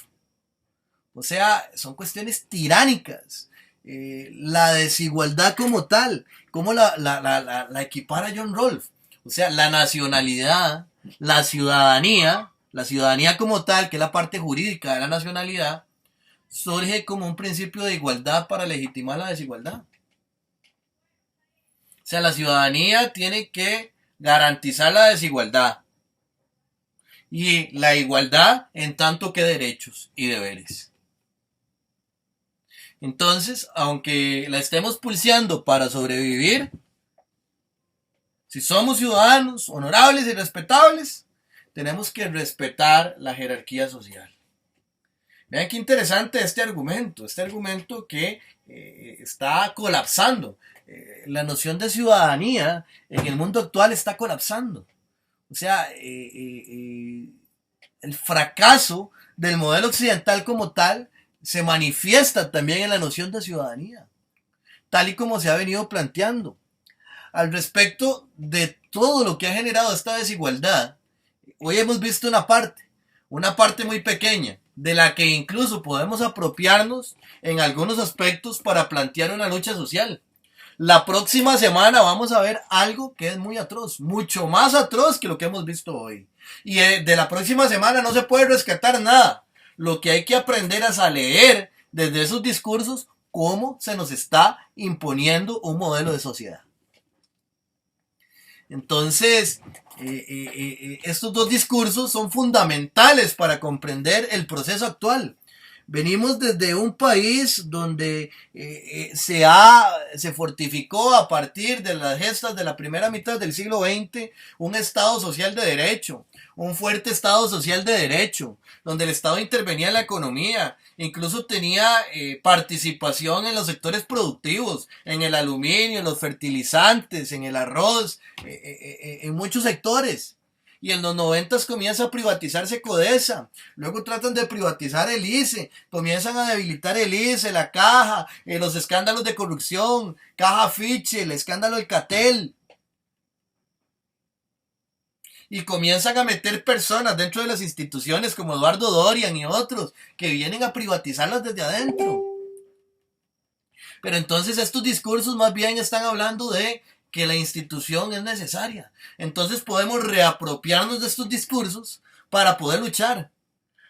O sea, son cuestiones tiránicas. La desigualdad como tal, como la equipara John Rawls. O sea, la nacionalidad, la ciudadanía como tal, que es la parte jurídica de la nacionalidad, surge como un principio de igualdad para legitimar la desigualdad. O sea, la ciudadanía tiene que garantizar la desigualdad y la igualdad en tanto que derechos y deberes. Entonces, aunque la estemos pulseando para sobrevivir, si somos ciudadanos honorables y respetables, tenemos que respetar la jerarquía social. Vean qué interesante este argumento que está colapsando. La noción de ciudadanía en el mundo actual está colapsando. O sea, el fracaso del modelo occidental como tal se manifiesta también en la noción de ciudadanía, tal y como se ha venido planteando. Al respecto de todo lo que ha generado esta desigualdad, hoy hemos visto una parte muy pequeña, de la que incluso podemos apropiarnos en algunos aspectos para plantear una lucha social. La próxima semana vamos a ver algo que es muy atroz, mucho más atroz que lo que hemos visto hoy. Y de la próxima semana no se puede rescatar nada. Lo que hay que aprender es a leer desde esos discursos cómo se nos está imponiendo un modelo de sociedad. Entonces, estos dos discursos son fundamentales para comprender el proceso actual. Venimos desde un país donde se fortificó a partir de las gestas de la primera mitad del siglo XX un Estado social de derecho, un fuerte Estado social de derecho, donde el Estado intervenía en la economía, incluso tenía participación en los sectores productivos, en el aluminio, en los fertilizantes, en el arroz, en muchos sectores. Y en los 90 comienza a privatizarse Codesa, luego tratan de privatizar el ICE, comienzan a debilitar el ICE, la Caja, los escándalos de corrupción, Caja Fiche, el escándalo del Catel. Y comienzan a meter personas dentro de las instituciones como Eduardo Dorian y otros que vienen a privatizarlas desde adentro. Pero entonces estos discursos más bien están hablando de que la institución es necesaria. Entonces podemos reapropiarnos de estos discursos para poder luchar.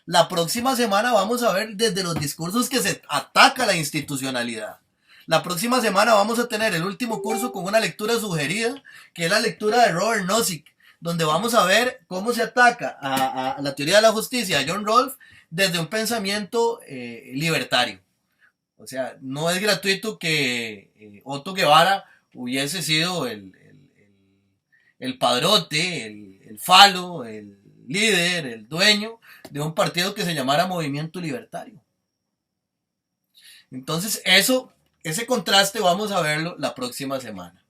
La próxima semana vamos a ver desde los discursos que se ataca la institucionalidad. La próxima semana vamos a tener el último curso con una lectura sugerida, que es la lectura de Robert Nozick, donde vamos a ver cómo se ataca a la teoría de la justicia de John Rawls desde un pensamiento libertario. O sea, no es gratuito que Otto Guevara hubiese sido el padrote, el falo, el líder, el dueño de un partido que se llamara Movimiento Libertario. Entonces, ese contraste vamos a verlo la próxima semana.